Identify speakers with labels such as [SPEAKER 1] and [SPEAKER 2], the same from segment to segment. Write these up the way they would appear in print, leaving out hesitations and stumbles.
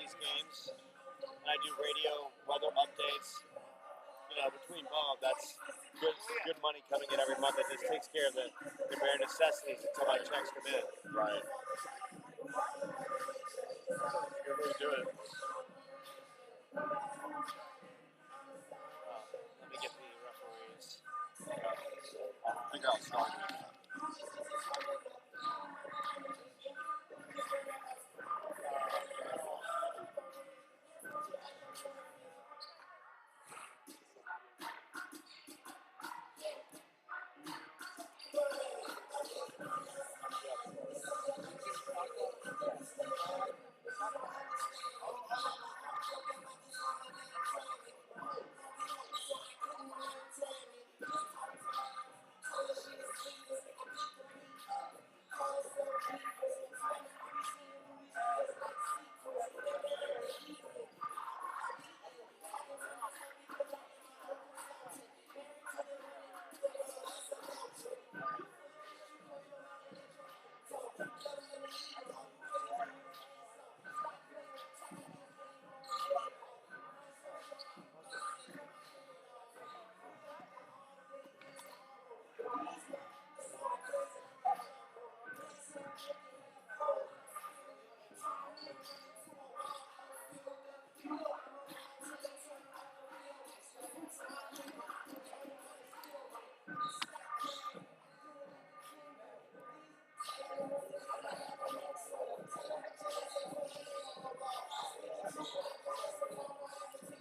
[SPEAKER 1] these games, and I do radio weather updates. You know, between both, that's good money coming in every month. That just takes care of the bare necessities until my checks come in.
[SPEAKER 2] Right. Good way to do it.
[SPEAKER 1] Let me get the referees.
[SPEAKER 2] I think I'll start it.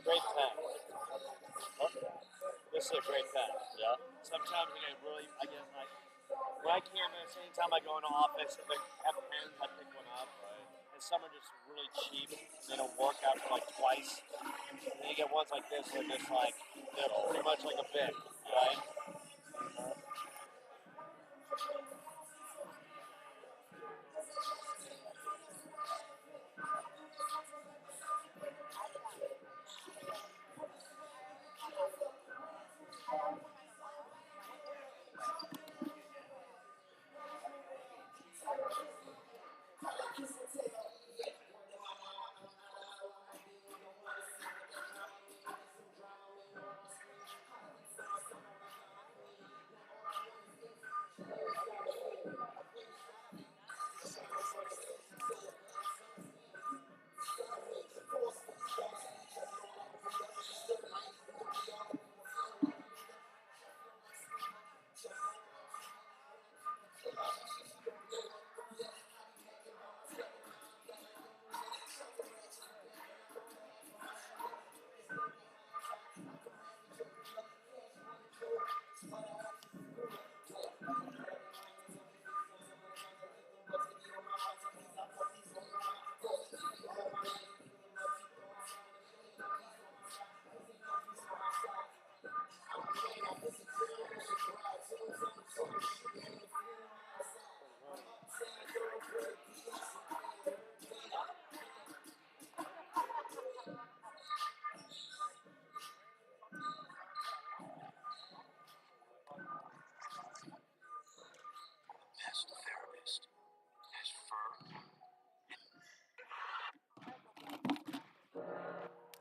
[SPEAKER 1] Great pen. This is a great pen.
[SPEAKER 2] Yeah.
[SPEAKER 1] Sometimes I get really, I get like, when I can't miss, anytime I go in the office, if they have pens, I pick one up.
[SPEAKER 2] Right.
[SPEAKER 1] And some are just really cheap. They don't work out for like twice. And then you get ones like this that are just like, they're pretty much like a bit, right?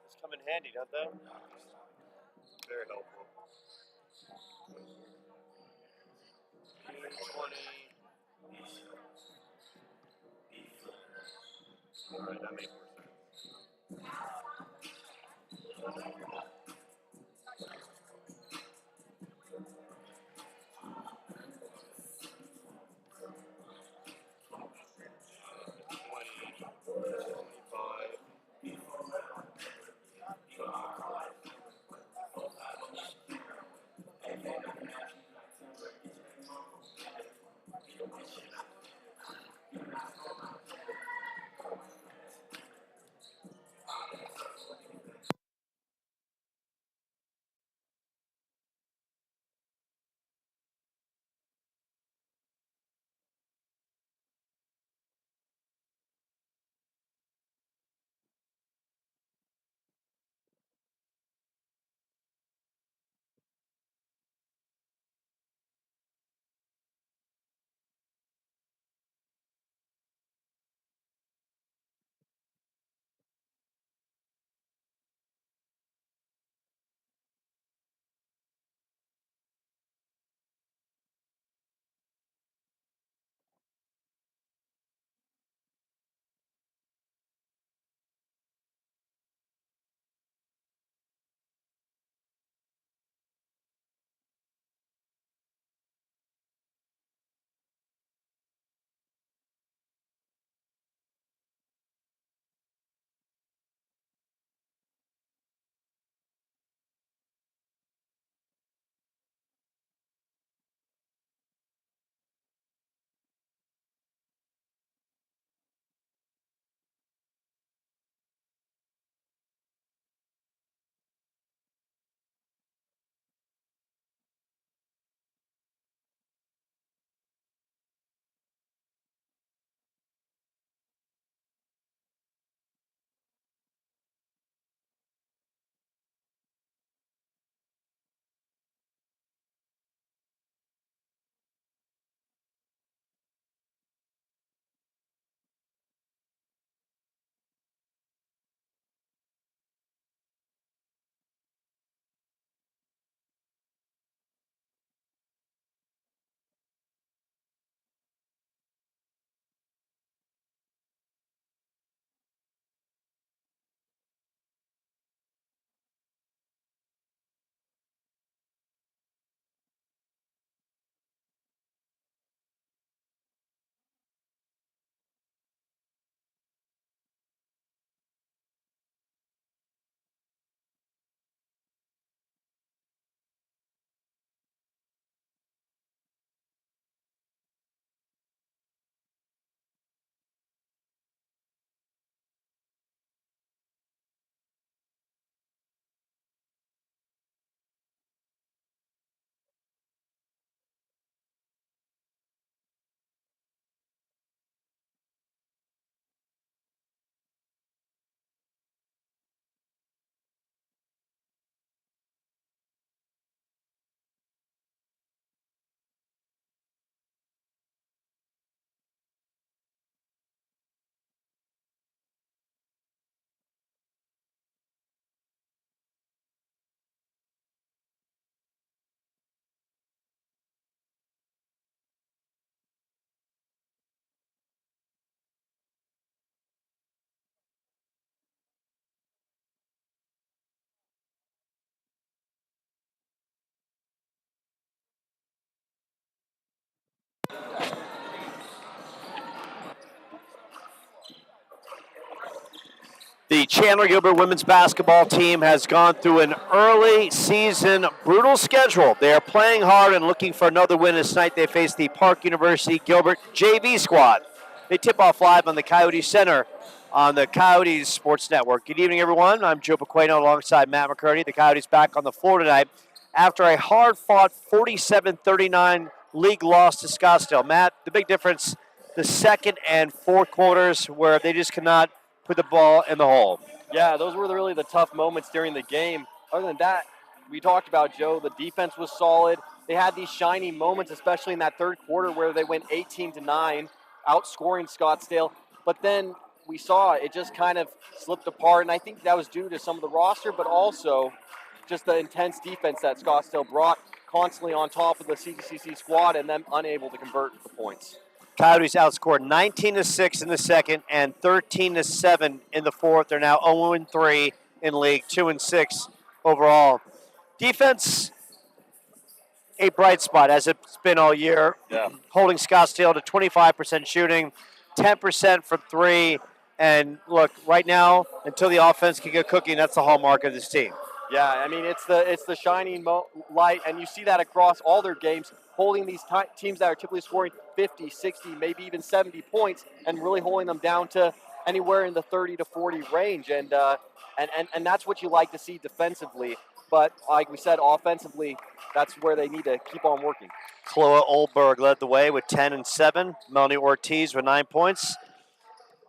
[SPEAKER 1] It's come in handy, don't they?
[SPEAKER 2] Very helpful.
[SPEAKER 1] 20.
[SPEAKER 2] All right, that makes more sense.
[SPEAKER 3] The Chandler-Gilbert women's basketball team has gone through an early season brutal schedule. They are playing hard and looking for another win this night. They face the Park University Gilbert JV squad. They tip off live on the Coyote Center on the Coyotes Sports Network. Good evening, everyone. I'm Joe Pequeno alongside Matt McCurdy. The Coyotes back on the floor tonight after a hard-fought 47-39 league loss to Scottsdale. Matt, the big difference, the second and fourth quarters where they just cannot put the ball in the hole.
[SPEAKER 4] Yeah, those were really the tough moments during the game. Other than that, we talked about, Joe, the defense was solid. They had these shining moments, especially in that third quarter where they went 18-9, outscoring Scottsdale. But then we saw it just kind of slipped apart, and I think that was due to some of the roster, but also just the intense defense that Scottsdale brought, constantly on top of the CGCC squad and them unable to convert the points.
[SPEAKER 3] Coyotes outscored 19-6 in the second and 13-7 in the fourth. They're now 0-3 in league, 2-6 overall. Defense, a bright spot as it's been all year.
[SPEAKER 4] Yeah.
[SPEAKER 3] Holding Scottsdale to 25% shooting, 10% from three. And look, right now, until the offense can get cooking, that's the hallmark of this team.
[SPEAKER 4] Yeah, I mean, it's the shining light, and you see that across all their games, holding these teams that are typically scoring 50, 60, maybe even 70 points, and really holding them down to anywhere in the 30 to 40 range, and that's what you like to see defensively. But like we said, offensively, that's where they need to keep on working.
[SPEAKER 3] Chloe Olberg led the way with 10 and 7. Melanie Ortiz with 9 points.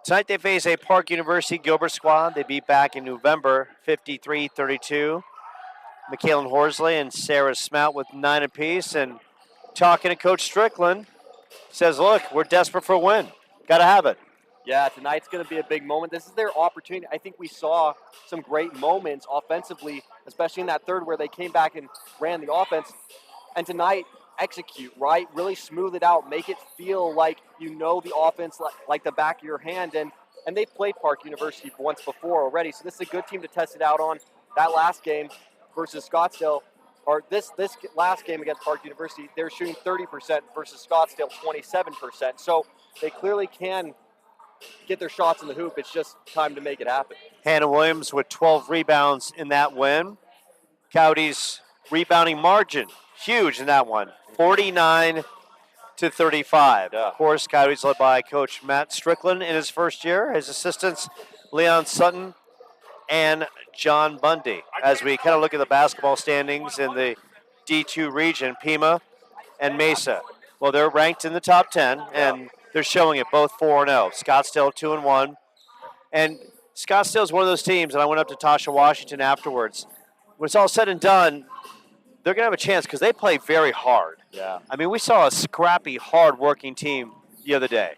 [SPEAKER 3] Tonight they face a Park University Gilbert squad. They beat back in November, 53-32. McKaylin Horsley and Sarah Smout with 9 apiece. And talking to Coach Strickland, says, look, we're desperate for a win. Got to have it.
[SPEAKER 4] Yeah, tonight's going to be a big moment. This is their opportunity. I think we saw some great moments offensively, especially in that third where they came back and ran the offense. And tonight, execute, right? Really smooth it out. Make it feel like you know the offense like the back of your hand. And they've played Park University once before already, so this is a good team to test it out on. That last game versus Scottsdale, or this last game against Park University, they were shooting 30% versus Scottsdale 27%. So they clearly can get their shots in the hoop. It's just time to make it happen.
[SPEAKER 3] Hannah Williams with 12 rebounds in that win. Coyotes rebounding margin, huge in that one, 49-35.
[SPEAKER 4] Yeah.
[SPEAKER 3] Of course, Coyotes led by Coach Matt Strickland in his first year. His assistants, Leon Sutton and John Bundy. As we kind of look at the basketball standings in the D2 region, Pima and Mesa. Well, they're ranked in the top 10, and they're showing it, both 4-0. Scottsdale 2-1. And Scottsdale is one of those teams, and I went up to Tasha Washington afterwards. When it's all said and done, they're going to have a chance because they play very hard.
[SPEAKER 4] Yeah.
[SPEAKER 3] I mean, we saw a scrappy, hard-working team the other day.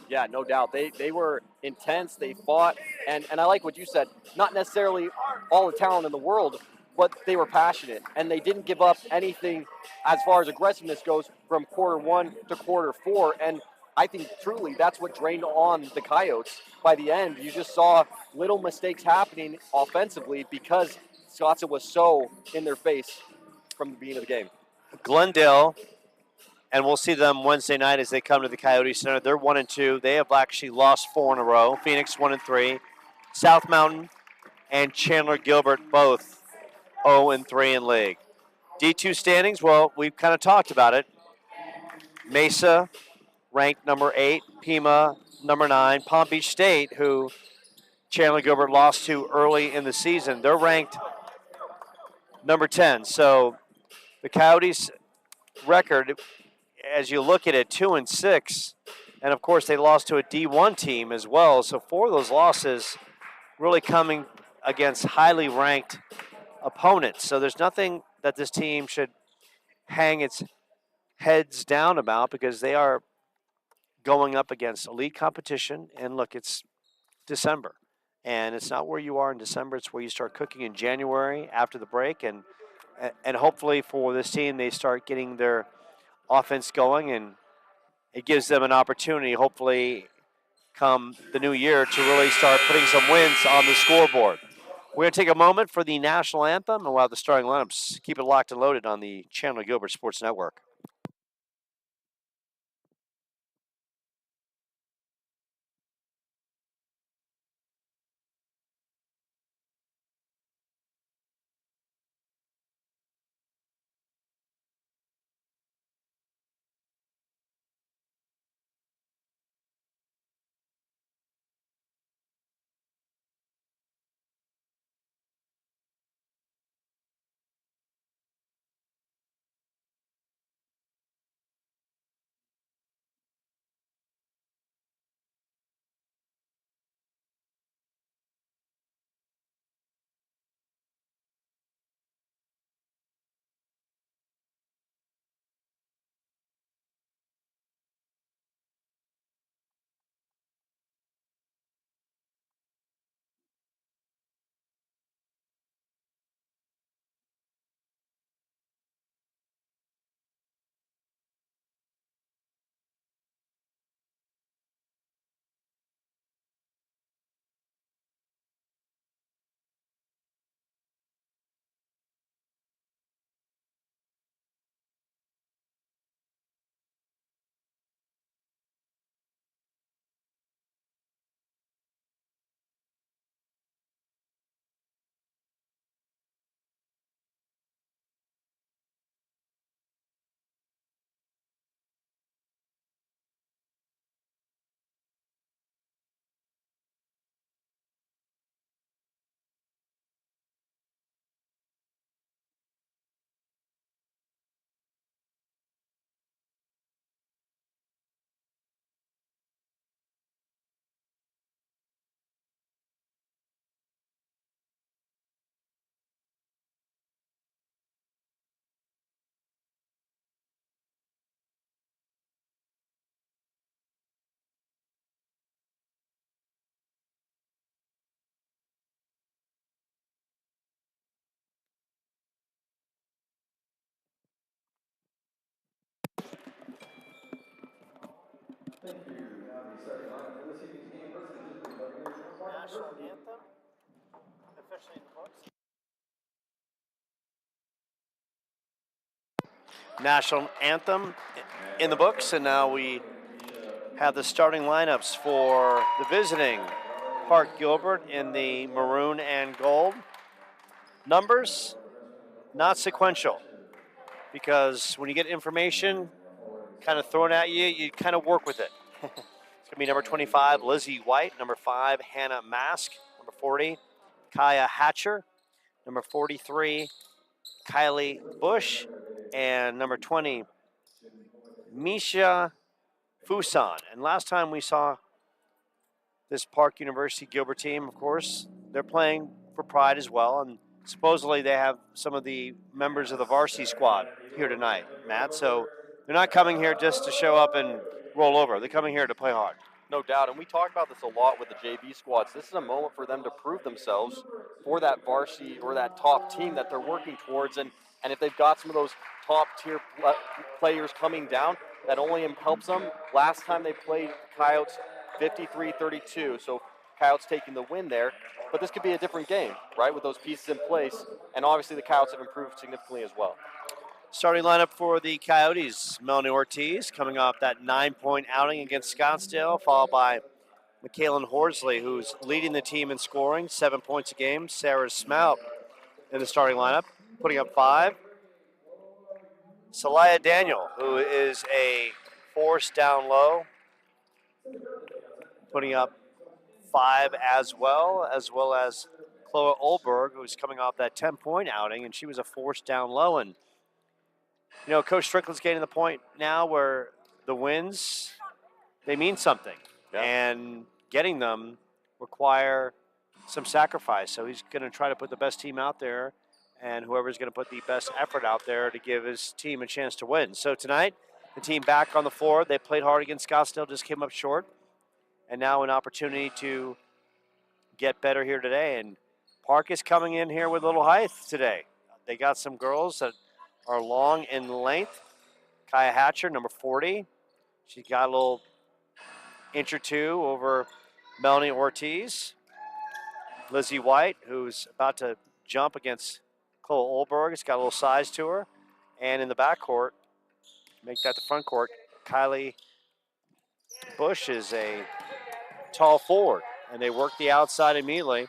[SPEAKER 4] Yeah, no doubt. They were intense. They fought. And I like what you said. Not necessarily all the talent in the world, but they were passionate. And they didn't give up anything as far as aggressiveness goes from quarter one to quarter four. And I think truly that's what drained on the Coyotes. By the end, you just saw little mistakes happening offensively because Scottsdale was so in their face from the beginning of the game.
[SPEAKER 3] Glendale, and we'll see them Wednesday night as they come to the Coyote Center. They're 1-2. They have actually lost 4 in a row. Phoenix 1-3. South Mountain and Chandler-Gilbert both 0-3 in league. D2 standings, well, we've kind of talked about it. Mesa ranked number 8, Pima number 9, Palm Beach State, who Chandler-Gilbert lost to early in the season, they're ranked number 10. So the Coyotes record, as you look at it, 2-6, and of course they lost to a D1 team as well. So 4 of those losses really coming against highly ranked opponents. So there's nothing that this team should hang its heads down about because they are going up against elite competition. And look, it's December, and it's not where you are in December. It's where you start cooking in January after the break, and hopefully for this team, they start getting their offense going, and it gives them an opportunity, hopefully, come the new year to really start putting some wins on the scoreboard. We're going to take a moment for the national anthem, and we'll have the starting lineups. Keep it locked and loaded on the Chandler-Gilbert Sports Network. National anthem officially in the books. National anthem in the books, and now we have the starting lineups for the visiting Chandler-Gilbert in the maroon and gold. Numbers, not sequential, because when you get information kind of thrown at you, you kind of work with it. It's going to be number 25, Lizzie White. Number 5, Hannah Mask. Number 40, Kaya Hatcher. Number 43, Kylie Bush. And number 20, Misha Fuson. And last time we saw this Park University Gilbert team, of course, they're playing for pride as well. And supposedly they have some of the members of the varsity squad here tonight, Matt. So they're not coming here just to show up and roll over. They're coming here to play hard.
[SPEAKER 4] No doubt, and we talk about this a lot with the JV squads. This is a moment for them to prove themselves for that varsity or that top team that they're working towards. And if they've got some of those top-tier players coming down, that only helps them. Last time they played the Coyotes, 53-32, so Coyotes taking the win there. But this could be a different game, right, with those pieces in place. And obviously the Coyotes have improved significantly as well.
[SPEAKER 3] Starting lineup for the Coyotes, Melanie Ortiz coming off that 9-point outing against Scottsdale, followed by McKaylin Horsley, who's leading the team in scoring, 7 points a game. Sarah Smout in the starting lineup, putting up 5. Salaya Daniel, who is a force down low, putting up 5 as well as Chloe Olberg, who's coming off that 10-point outing, and she was a force down low. And you know, Coach Strickland's getting to the point now where the wins, they mean something.
[SPEAKER 4] Yeah.
[SPEAKER 3] And getting them require some sacrifice. So he's going to try to put the best team out there, and whoever's going to put the best effort out there to give his team a chance to win. So tonight, the team back on the floor. They played hard against Scottsdale, just came up short. And now an opportunity to get better here today. And Park is coming in here with a little height today. They got some girls that are long in length. Kaya Hatcher, number 40. She got a little inch or two over Melanie Ortiz. Lizzie White, who's about to jump against Chloe Olberg, has got a little size to her. And in the backcourt, make that the front court, Kylie Bush is a tall forward. And they work the outside immediately.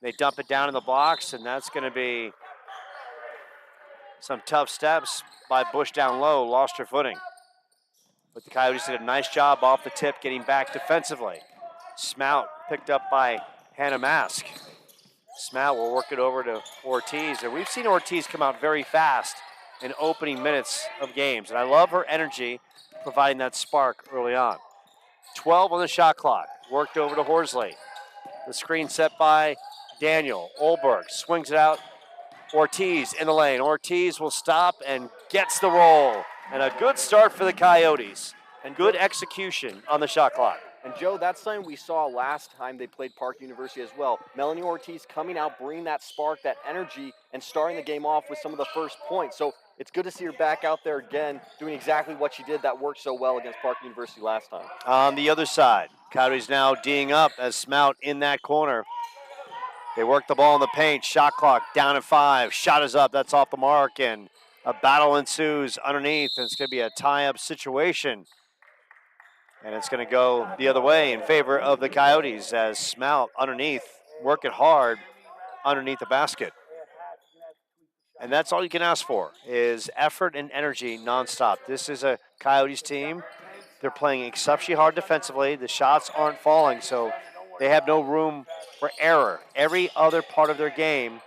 [SPEAKER 3] They dump it down in the box, and that's going to be some tough steps by Bush down low, lost her footing. But the Coyotes did a nice job off the tip, getting back defensively. Smout picked up by Hannah Mask. Smout will work it over to Ortiz. And we've seen Ortiz come out very fast in opening minutes of games. And I love her energy providing that spark early on. 12 on the shot clock. Worked over to Horsley. The screen set by Daniel. Olberg swings it out. Ortiz in the lane. Ortiz will stop and gets the roll. And a good start for the Coyotes. And good execution on the shot clock.
[SPEAKER 4] And Joe, that's something we saw last time they played Park University as well. Melanie Ortiz coming out, bringing that spark, that energy, and starting the game off with some of the first points. So it's good to see her back out there again, doing exactly what she did that worked so well against Park University last time.
[SPEAKER 3] On the other side, Coyotes now D'ing up as Smout in that corner. They work the ball in the paint. Shot clock down at 5. Shot is up. That's off the mark. And a battle ensues underneath. And it's going to be a tie-up situation. And it's going to go the other way in favor of the Coyotes as Smout underneath, working hard underneath the basket. And that's all you can ask for is effort and energy nonstop. This is a Coyotes team. They're playing exceptionally hard defensively. The shots aren't falling, so they have no room for error. Every other part of their game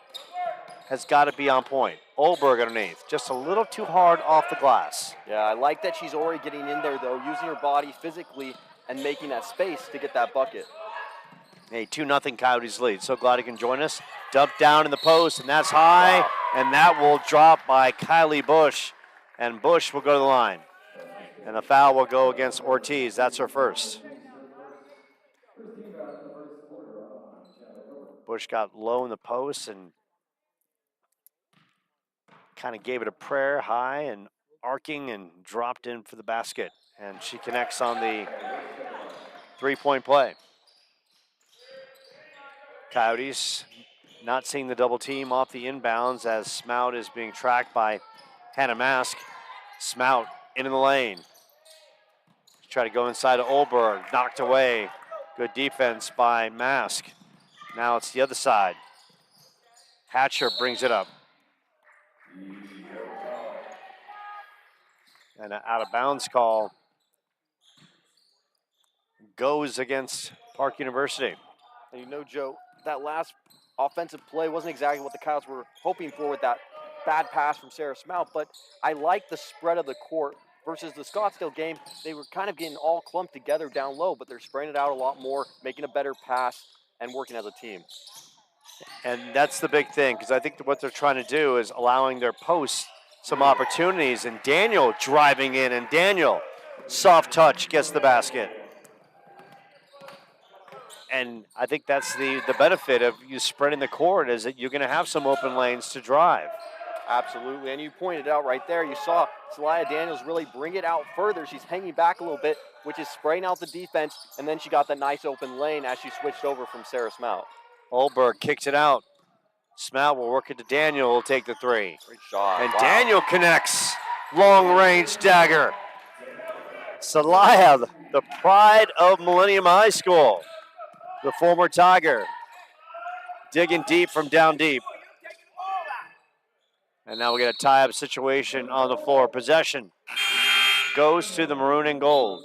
[SPEAKER 3] has got to be on point. Olberg underneath, just a little too hard off the glass.
[SPEAKER 4] Yeah, I like that she's already getting in there, though, using her body physically and making that space to get that bucket.
[SPEAKER 3] A 2-0 Coyotes lead. So glad he can join us. Dumped down in the post, and that's high, and that will drop by Kylie Bush. And Bush will go to the line. And the foul will go against Ortiz. That's her first. Bush got low in the post and kind of gave it a prayer, high and arcing, and dropped in for the basket. And she connects on the 3-point play. Coyotes not seeing the double team off the inbounds as Smout is being tracked by Hannah Mask. Smout into the lane. Try to go inside of Olberg, knocked away. Good defense by Mask. Now it's the other side. Hatcher brings it up. And an out of bounds call goes against Park University.
[SPEAKER 4] And you know, Joe, that last offensive play wasn't exactly what the Coyotes were hoping for with that bad pass from Sarah Smout, but I like the spread of the court versus the Scottsdale game. They were kind of getting all clumped together down low, but they're spreading it out a lot more, making a better pass, and working as a team.
[SPEAKER 3] And that's the big thing, because I think what they're trying to do is allowing their posts some opportunities, and Daniel driving in, and Daniel, soft touch, gets the basket. And I think that's the benefit of you spreading the court, is that you're going to have some open lanes to drive.
[SPEAKER 4] Absolutely, and you pointed out right there, you saw Celaya Daniels really bring it out further. She's hanging back a little bit, which is spraying out the defense, and then she got that nice open lane as she switched over from Sarah Smout.
[SPEAKER 3] Olberg kicks it out. Smout will work it to Daniel, will take the three.
[SPEAKER 4] Great shot.
[SPEAKER 3] And
[SPEAKER 4] wow.
[SPEAKER 3] Daniel connects. Long range dagger. Celaya, the pride of Millennium High School. The former Tiger. Digging deep from down deep. And now we get a tie-up situation on the floor. Possession goes to the maroon and gold.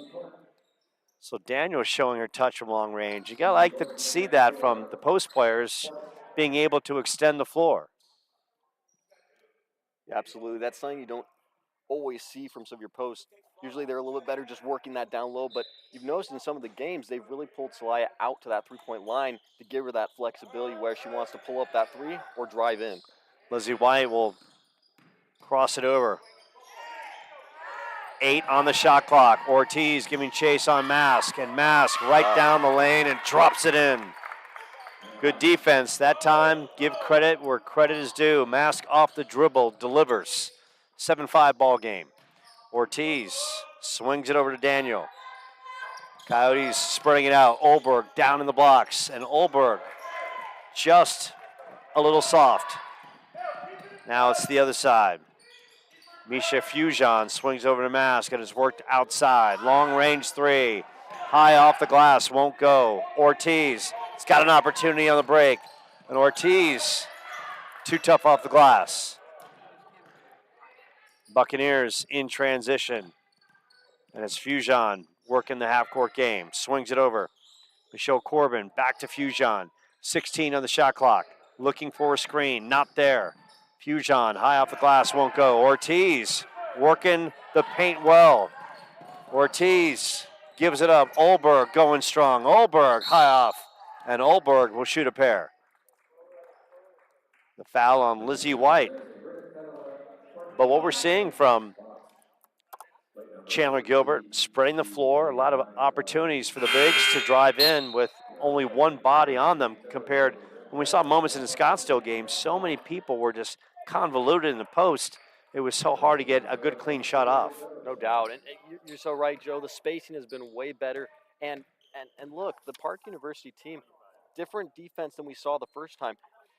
[SPEAKER 3] So Daniel showing her touch from long range. You gotta like to see that from the post players being able to extend the floor.
[SPEAKER 4] Yeah, absolutely. That's something you don't always see from some of your posts. Usually they're a little bit better just working that down low, but you've noticed in some of the games they've really pulled Celaya out to that three-point line to give her that flexibility where she wants to pull up that three or drive in.
[SPEAKER 3] Lizzie White will cross it over. 8 on the shot clock. Ortiz giving chase on Mask, and Mask right down the lane and drops it in. Good defense that time. Give credit where credit is due. Mask off the dribble, delivers. 7-5 ball game. Ortiz swings it over to Daniel. Coyotes spreading it out. Olberg down in the blocks, and Olberg just a little soft. Now it's the other side. Misha Fusion swings over to Mask and has worked outside. Long range three. High off the glass, won't go. Ortiz has got an opportunity on the break. And Ortiz, too tough off the glass. Buccaneers in transition. And it's Fusion working the half-court game. Swings it over. Michelle Corbin back to Fusion. 16 on the shot clock. Looking for a screen, not there. Fusion high off the glass, won't go. Ortiz working the paint well. Ortiz gives it up. Olberg going strong. Olberg high off. And Olberg will shoot a pair. The foul on Lizzie White. But what we're seeing from Chandler-Gilbert, spreading the floor, a lot of opportunities for the bigs to drive in with only one body on them compared when we saw moments in the Scottsdale game, so many people were just convoluted in the post. It was so hard to get a good clean shot off.
[SPEAKER 4] No doubt, and you're so right, Joe. The spacing has been way better, and look, the Park University team, different defense than we saw the first time.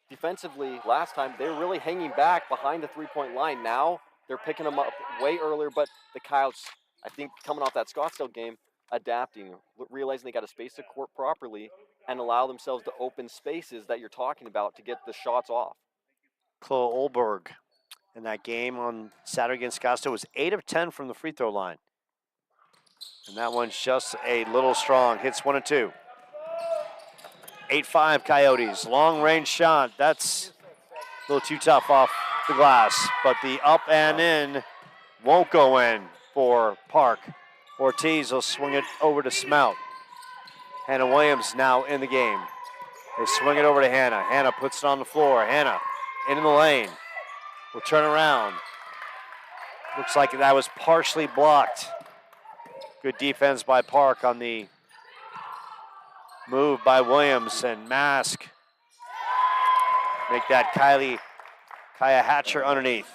[SPEAKER 4] Defensively, last time, they were really hanging back behind the three-point line. Now they're picking them up way earlier, but the Coyotes, I think, coming off that Scottsdale game, adapting, realizing they got to space the court properly and allow themselves to open spaces that you're talking about to get the shots off.
[SPEAKER 3] Chloe Olberg in that game on Saturday against Scottsdale was 8 of 10 from the free throw line. And that one's just a little strong. Hits 1 and 2. 8-5 Coyotes. Long range shot. That's a little too tough off the glass. But the up and in won't go in for Park. Ortiz will swing it over to Smout. Hannah Williams now in the game. They swing it over to Hannah. Hannah puts it on the floor. Hannah into the lane. Will turn around. Looks like that was partially blocked. Good defense by Park on the move by Williams, and Mask. Make that Kaya Hatcher underneath.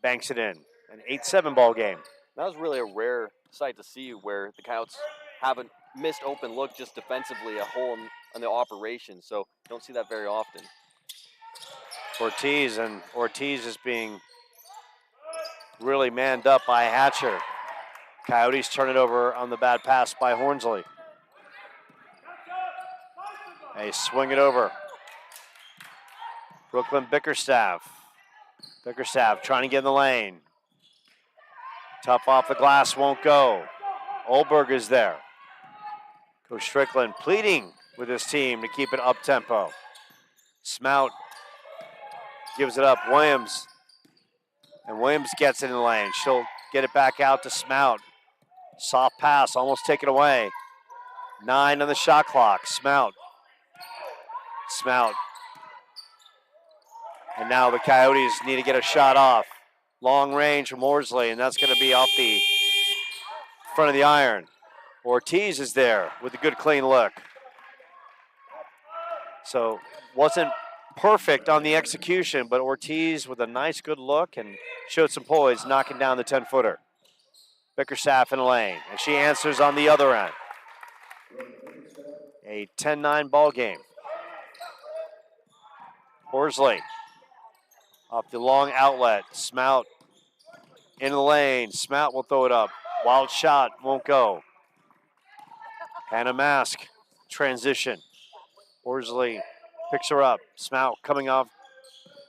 [SPEAKER 3] Banks it in. An 8-7 ball game.
[SPEAKER 4] That was really a rare sight to see where the Coyotes haven't missed open look just defensively, a hole in the operation. So don't see that very often.
[SPEAKER 3] Ortiz is being really manned up by Hatcher. Coyotes turn it over on the bad pass by Hornsley. They swing it over. Brooklyn Bickerstaff. Bickerstaff trying to get in the lane. Tough off the glass, won't go. Olberg is there. Coach Strickland pleading with his team to keep it up-tempo. Smout gives it up. Williams. And Williams gets it in the lane. She'll get it back out to Smout. Soft pass, almost taken away. 9 on the shot clock. Smout. And now the Coyotes need to get a shot off. Long range from Horsley, and that's going to be off the front of the iron. Ortiz is there with a good clean look. So wasn't perfect on the execution, but Ortiz with a nice good look and showed some poise, knocking down the 10-footer. Bickerstaff in the lane, and she answers on the other end. A 10-9 ball game. Horsley off the long outlet. Smout in the lane. Smout will throw it up. Wild shot, won't go. Hannah Mask, transition. Horsley picks her up. Smout coming off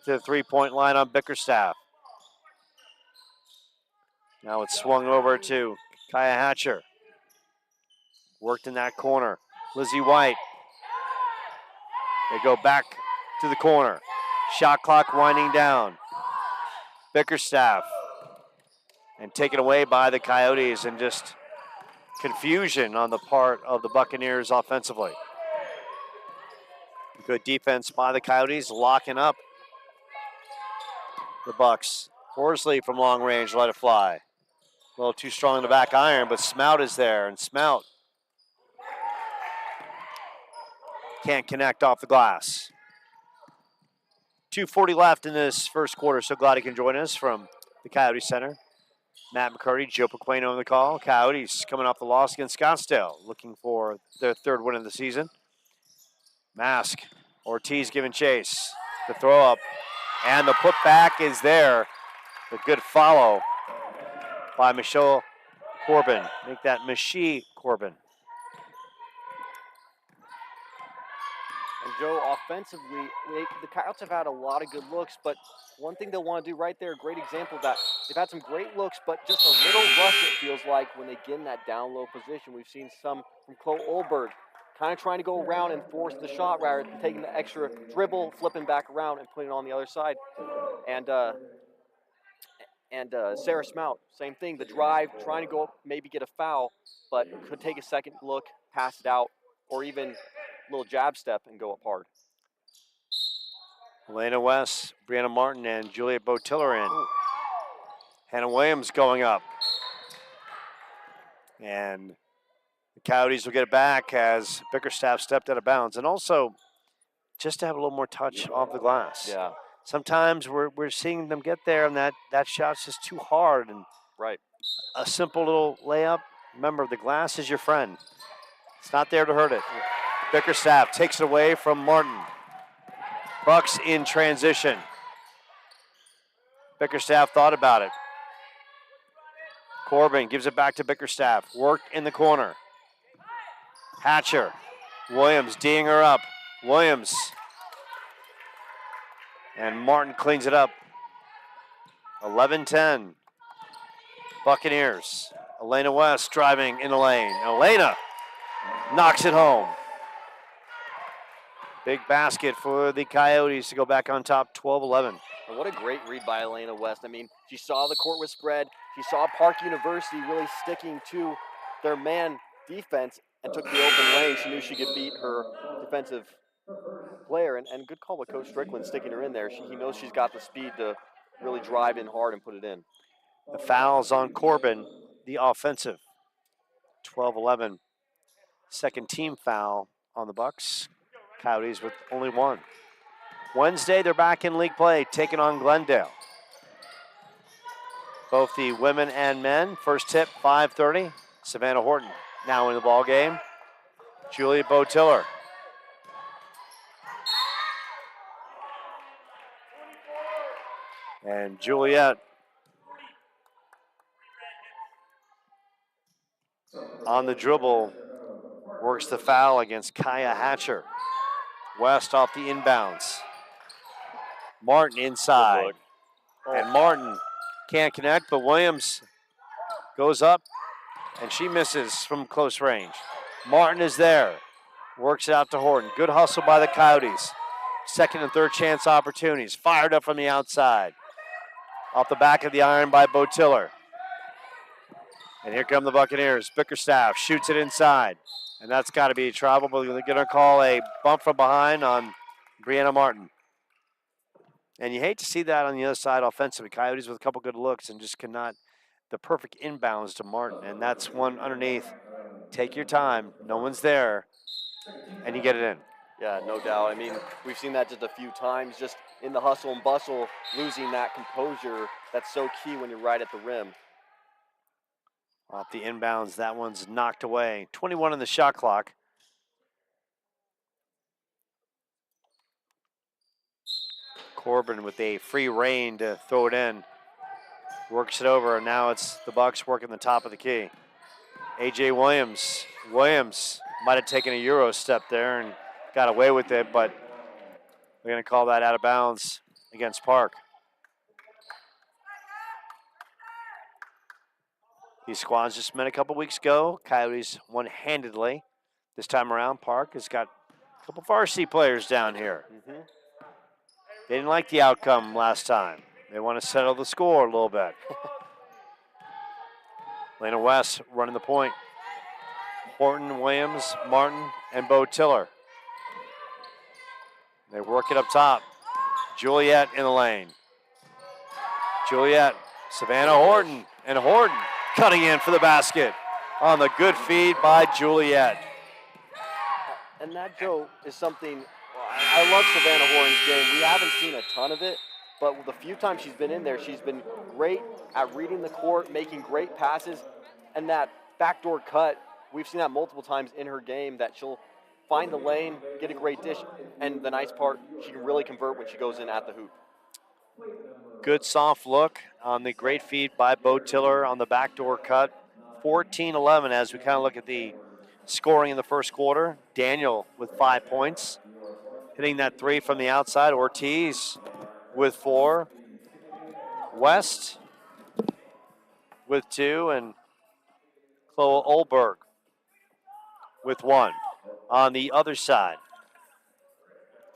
[SPEAKER 3] to the three-point line on Bickerstaff. Now it's swung over to Kaya Hatcher. Worked in that corner. Lizzie White. They go back to the corner. Shot clock winding down. Bickerstaff. And taken away by the Coyotes, and just confusion on the part of the Buccaneers offensively. Good defense by the Coyotes, locking up the Bucks. Horsley from long range let it fly. A little too strong in the back iron, but Smout is there, and Smout can't connect off the glass. 2:40 left in this first quarter, so glad he can join us from the Coyote Center. Matt McCurdy, Joe Pequeno on the call. Coyotes coming off the loss against Scottsdale, looking for their third win of the season. Mask, Ortiz giving chase. The throw up, and the putback is there. A good follow by Michelle Corbin. Make that Michie Corbin.
[SPEAKER 4] And Joe, offensively, the Coyotes have had a lot of good looks, but one thing they'll want to do right there, a great example of that, they've had some great looks, but just a little rush, it feels like, when they get in that down low position. We've seen some from Chloe Olberg, kind of trying to go around and force the shot rather than taking the extra dribble, flipping back around and putting it on the other side. And Sarah Smout, same thing, the drive, trying to go maybe get a foul, but could take a second look, pass it out, or even little jab step and go up hard.
[SPEAKER 3] Elena West, Brianna Martin, and Juliet Botiller in. Hannah Williams going up. And the Coyotes will get it back as Bickerstaff stepped out of bounds. And also, just to have a little more touch off the glass.
[SPEAKER 4] Yeah.
[SPEAKER 3] Sometimes we're seeing them get there, and that shot's just too hard. And
[SPEAKER 4] right.
[SPEAKER 3] A simple little layup. Remember, the glass is your friend. It's not there to hurt it. Bickerstaff takes it away from Martin. Bucks in transition. Bickerstaff thought about it. Corbin gives it back to Bickerstaff. Worked in the corner. Hatcher. Williams D'ing her up. Williams. And Martin cleans it up. 11-10. Buccaneers. Elena West driving in the lane. Elena knocks it home. Big basket for the Coyotes to go back on top, 12-11.
[SPEAKER 4] And what a great read by Elena West. I mean, she saw the court was spread. She saw Park University really sticking to their man defense and took the open lane. She knew she could beat her defensive player. And good call by Coach Strickland sticking her in there. He knows she's got the speed to really drive in hard and put it in.
[SPEAKER 3] The foul's on Corbin, the offensive. 12-11. Second team foul on the Bucks. Coyotes with only one. Wednesday, they're back in league play, taking on Glendale. Both the women and men. First tip, 5:30. Savannah Horton now in the ball game. Juliet Botiller. And Juliet on the dribble works the foul against Kaya Hatcher. West off the inbounds. Martin inside. And Martin can't connect, but Williams goes up and she misses from close range. Martin is there. Works it out to Horton. Good hustle by the Coyotes. Second and third chance opportunities. Fired up from the outside. Off the back of the iron by Botiller. And here come the Buccaneers. Bickerstaff shoots it inside. And that's got to be travel, but they're going to call a bump from behind on Brianna Martin. And you hate to see that on the other side offensively. Coyotes with a couple good looks and just cannot, the perfect inbounds to Martin. And that's one underneath. Take your time. No one's there. And you get it in.
[SPEAKER 4] Yeah, no doubt. I mean, we've seen that just a few times, just in the hustle and bustle, losing that composure that's so key when you're right at the rim.
[SPEAKER 3] Off the inbounds, that one's knocked away. 21 on the shot clock. Corbin with a free rein to throw it in. Works it over, and now it's the Bucks working the top of the key. A.J. Williams. Williams might have taken a Euro step there and got away with it, but they're going to call that out of bounds against Park. These squads just met a couple weeks ago. Coyotes won handedly. This time around, Park has got a couple varsity players down here.
[SPEAKER 4] Mm-hmm.
[SPEAKER 3] They didn't like the outcome last time. They want to settle the score a little bit. Lena West running the point. Horton, Williams, Martin, and Botiller. They work it up top. Juliet in the lane. Juliet, Savannah Horton, and Horton cutting in for the basket on the good feed by Juliet.
[SPEAKER 4] And that, Joe, is something, I love Savannah Horton's game. We haven't seen a ton of it, but the few times she's been in there, she's been great at reading the court, making great passes, and that backdoor cut, we've seen that multiple times in her game, that she'll find the lane, get a great dish, and the nice part, she can really convert when she goes in at the hoop.
[SPEAKER 3] Good soft look on the great feed by Botiller on the backdoor cut. 14-11 as we kind of look at the scoring in the first quarter. Daniel with 5 points. Hitting that three from the outside. Ortiz with 4. West with 2. And Chloe Olberg with 1. On the other side,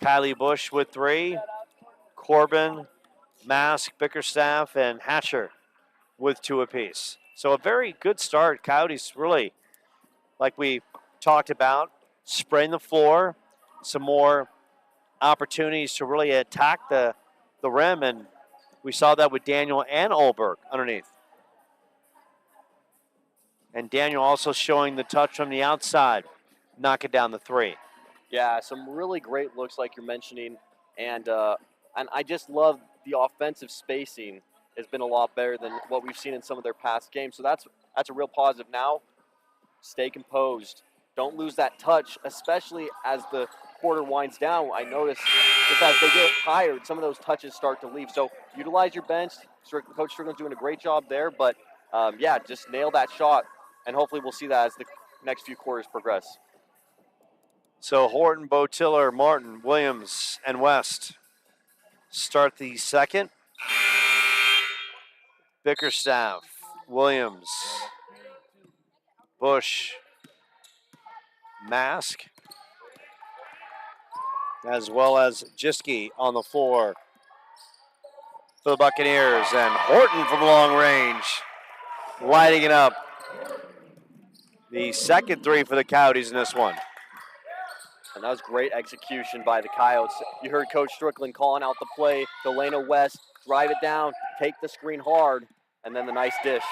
[SPEAKER 3] Kylie Bush with 3. Corbin, Mask, Bickerstaff, and Hatcher with 2 apiece. So a very good start. Coyotes really, like we talked about, spraying the floor, some more opportunities to really attack the rim, and we saw that with Daniel and Olberg underneath. And Daniel also showing the touch from the outside, knock it down the 3.
[SPEAKER 4] Yeah, some really great looks like you're mentioning, and I just love the offensive spacing has been a lot better than what we've seen in some of their past games. So that's a real positive. Now, stay composed. Don't lose that touch, especially as the quarter winds down. I notice just as they get tired, some of those touches start to leave. So utilize your bench. Coach Strickland's doing a great job there, but yeah, just nail that shot, and hopefully we'll see that as the next few quarters progress.
[SPEAKER 3] So Horton, Botiller, Martin, Williams, and West start the second. Bickerstaff, Williams, Bush, Mask, as well as Jiski on the floor for the Buccaneers. And Horton from long range, lighting it up. The second 3 for the Coyotes in this one.
[SPEAKER 4] And that was great execution by the Coyotes. You heard Coach Strickland calling out the play. Delana West, drive it down, take the screen hard, and then the nice dish.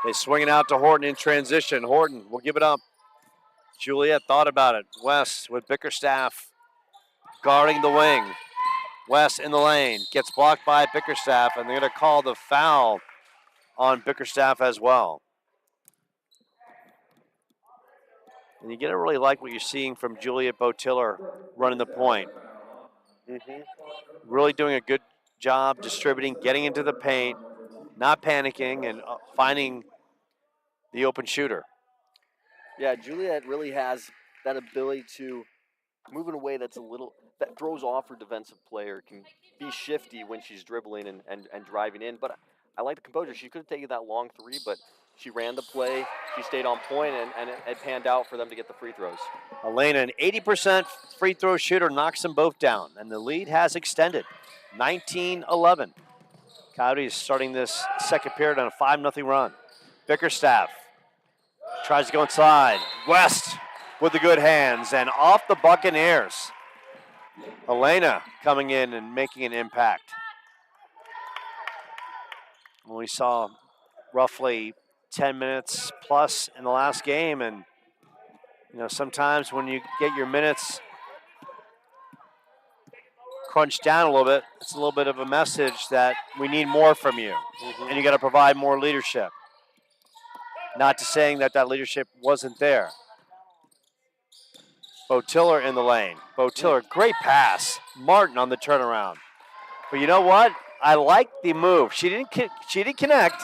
[SPEAKER 3] They swing it out to Horton in transition. Horton will give it up. Juliet thought about it. West with Bickerstaff guarding the wing. West in the lane. Gets blocked by Bickerstaff, and they're going to call the foul on Bickerstaff as well. And you gotta really like what you're seeing from Juliet Botiller running the point.
[SPEAKER 4] Mm-hmm.
[SPEAKER 3] Really doing a good job distributing, getting into the paint, not panicking, and finding the open shooter.
[SPEAKER 4] Yeah, Juliet really has that ability to move in a way that's that throws off her defensive player, can be shifty when she's dribbling and driving in. But I like the composure. She could have taken that long three, but she ran the play, she stayed on point, and it panned out for them to get the free throws.
[SPEAKER 3] Elena, an 80% free throw shooter, knocks them both down, and the lead has extended 19-11. Coyotes starting this second period on a 5-0 run. Bickerstaff tries to go inside. West with the good hands and off the Buccaneers. Elena coming in and making an impact. We saw roughly 10 minutes plus in the last game, and sometimes when you get your minutes crunched down a little bit, it's a little bit of a message that we need more from you, and you got to provide more leadership. Not to saying that leadership wasn't there. Botiller in the lane. Botiller, great pass. Martin on the turnaround. But you know what? I like the move. She didn't connect,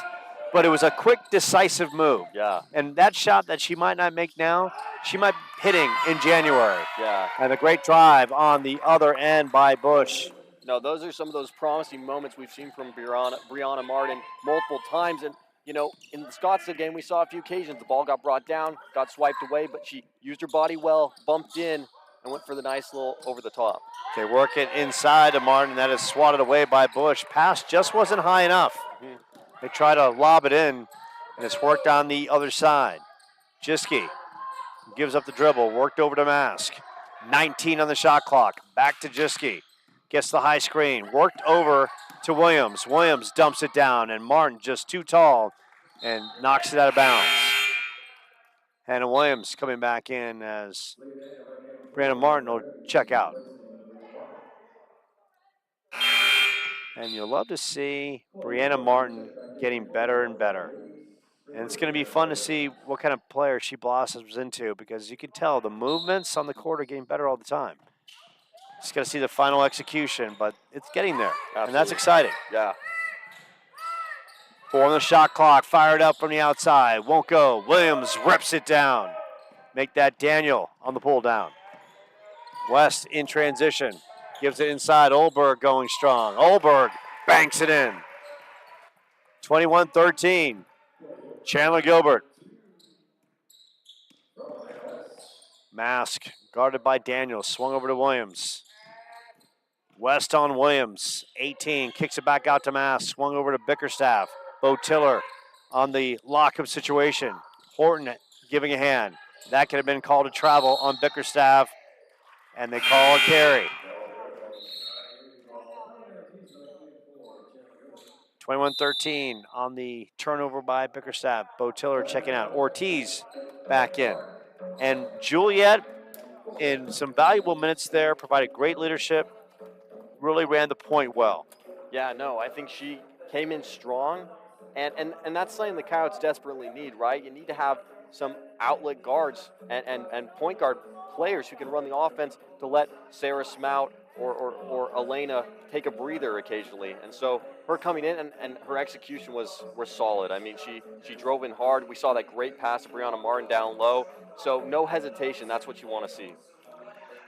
[SPEAKER 3] but it was a quick, decisive move.
[SPEAKER 4] Yeah.
[SPEAKER 3] And that shot that she might not make now, she might be hitting in January.
[SPEAKER 4] Yeah.
[SPEAKER 3] And a great drive on the other end by Bush.
[SPEAKER 4] No, those are some of those promising moments we've seen from Brianna Martin multiple times. And, in the Scottsdale game, we saw a few occasions the ball got brought down, got swiped away, but she used her body well, bumped in, and went for the nice little over the top.
[SPEAKER 3] They work it inside to Martin. That is swatted away by Bush. Pass just wasn't high enough. They try to lob it in, and it's worked on the other side. Jiski gives up the dribble, worked over to Mask. 19 on the shot clock. Back to Jiski. Gets the high screen. Worked over to Williams. Williams dumps it down, and Martin just too tall and knocks it out of bounds. Hannah Williams coming back in as Brandon Martin will check out. And you'll love to see Brianna Martin getting better and better. And it's going to be fun to see what kind of player she blossoms into, because you can tell the movements on the court are getting better all the time. Just got to see the final execution, but it's getting there.
[SPEAKER 4] Absolutely.
[SPEAKER 3] And that's exciting.
[SPEAKER 4] Yeah.
[SPEAKER 3] 4 on the shot clock, fired up from the outside. Won't go. Williams rips it down. Make that Daniel on the pull down. West in transition. Gives it inside. Olberg going strong. Olberg banks it in. 21-13. Chandler-Gilbert. Mask guarded by Daniel. Swung over to Williams. West on Williams. 18. Kicks it back out to Mask. Swung over to Bickerstaff. Botiller on the lockup situation. Horton giving a hand. That could have been called a travel on Bickerstaff, and they call a carry. 21-13 on the turnover by Bickerstaff. Botiller checking out. Ortiz back in. And Juliet, in some valuable minutes there, provided great leadership, really ran the point well.
[SPEAKER 4] Yeah, no, I think she came in strong, and that's something the Coyotes desperately need, right? You need to have some outlet guards and point guard players who can run the offense to let Sarah Smout or Elena take a breather occasionally. And so her coming in and her execution was solid. I mean, she drove in hard. We saw that great pass to Brianna Martin down low. So no hesitation. That's what you want to see.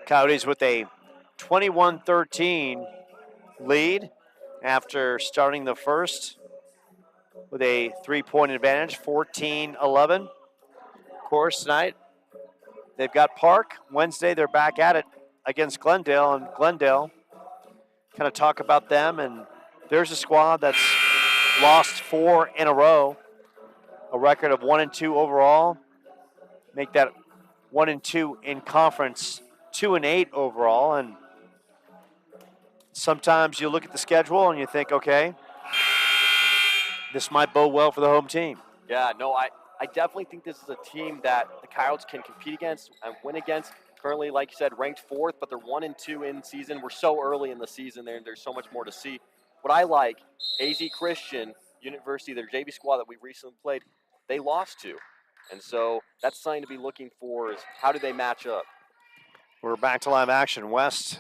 [SPEAKER 3] Coyotes with a 21-13 lead after starting the first with a 3-point advantage, 14-11. Of course, tonight they've got Park. Wednesday they're back at it against Glendale, and Glendale kind of talk about them. And there's a squad that's lost 4 in a row, a record of 1-2 overall. Make that 1-2 in conference, 2-8 overall. And sometimes you look at the schedule and you think, okay, this might bode well for the home team.
[SPEAKER 4] Yeah, no, I definitely think this is a team that the Coyotes can compete against and win against. Currently, like you said, ranked 4th, but they're 1-2 in season. We're so early in the season there, and there's so much more to see. What I like, AZ Christian University, their JV squad that we recently played, they lost to. And so that's something to be looking for is how do they match up?
[SPEAKER 3] We're back to live action. West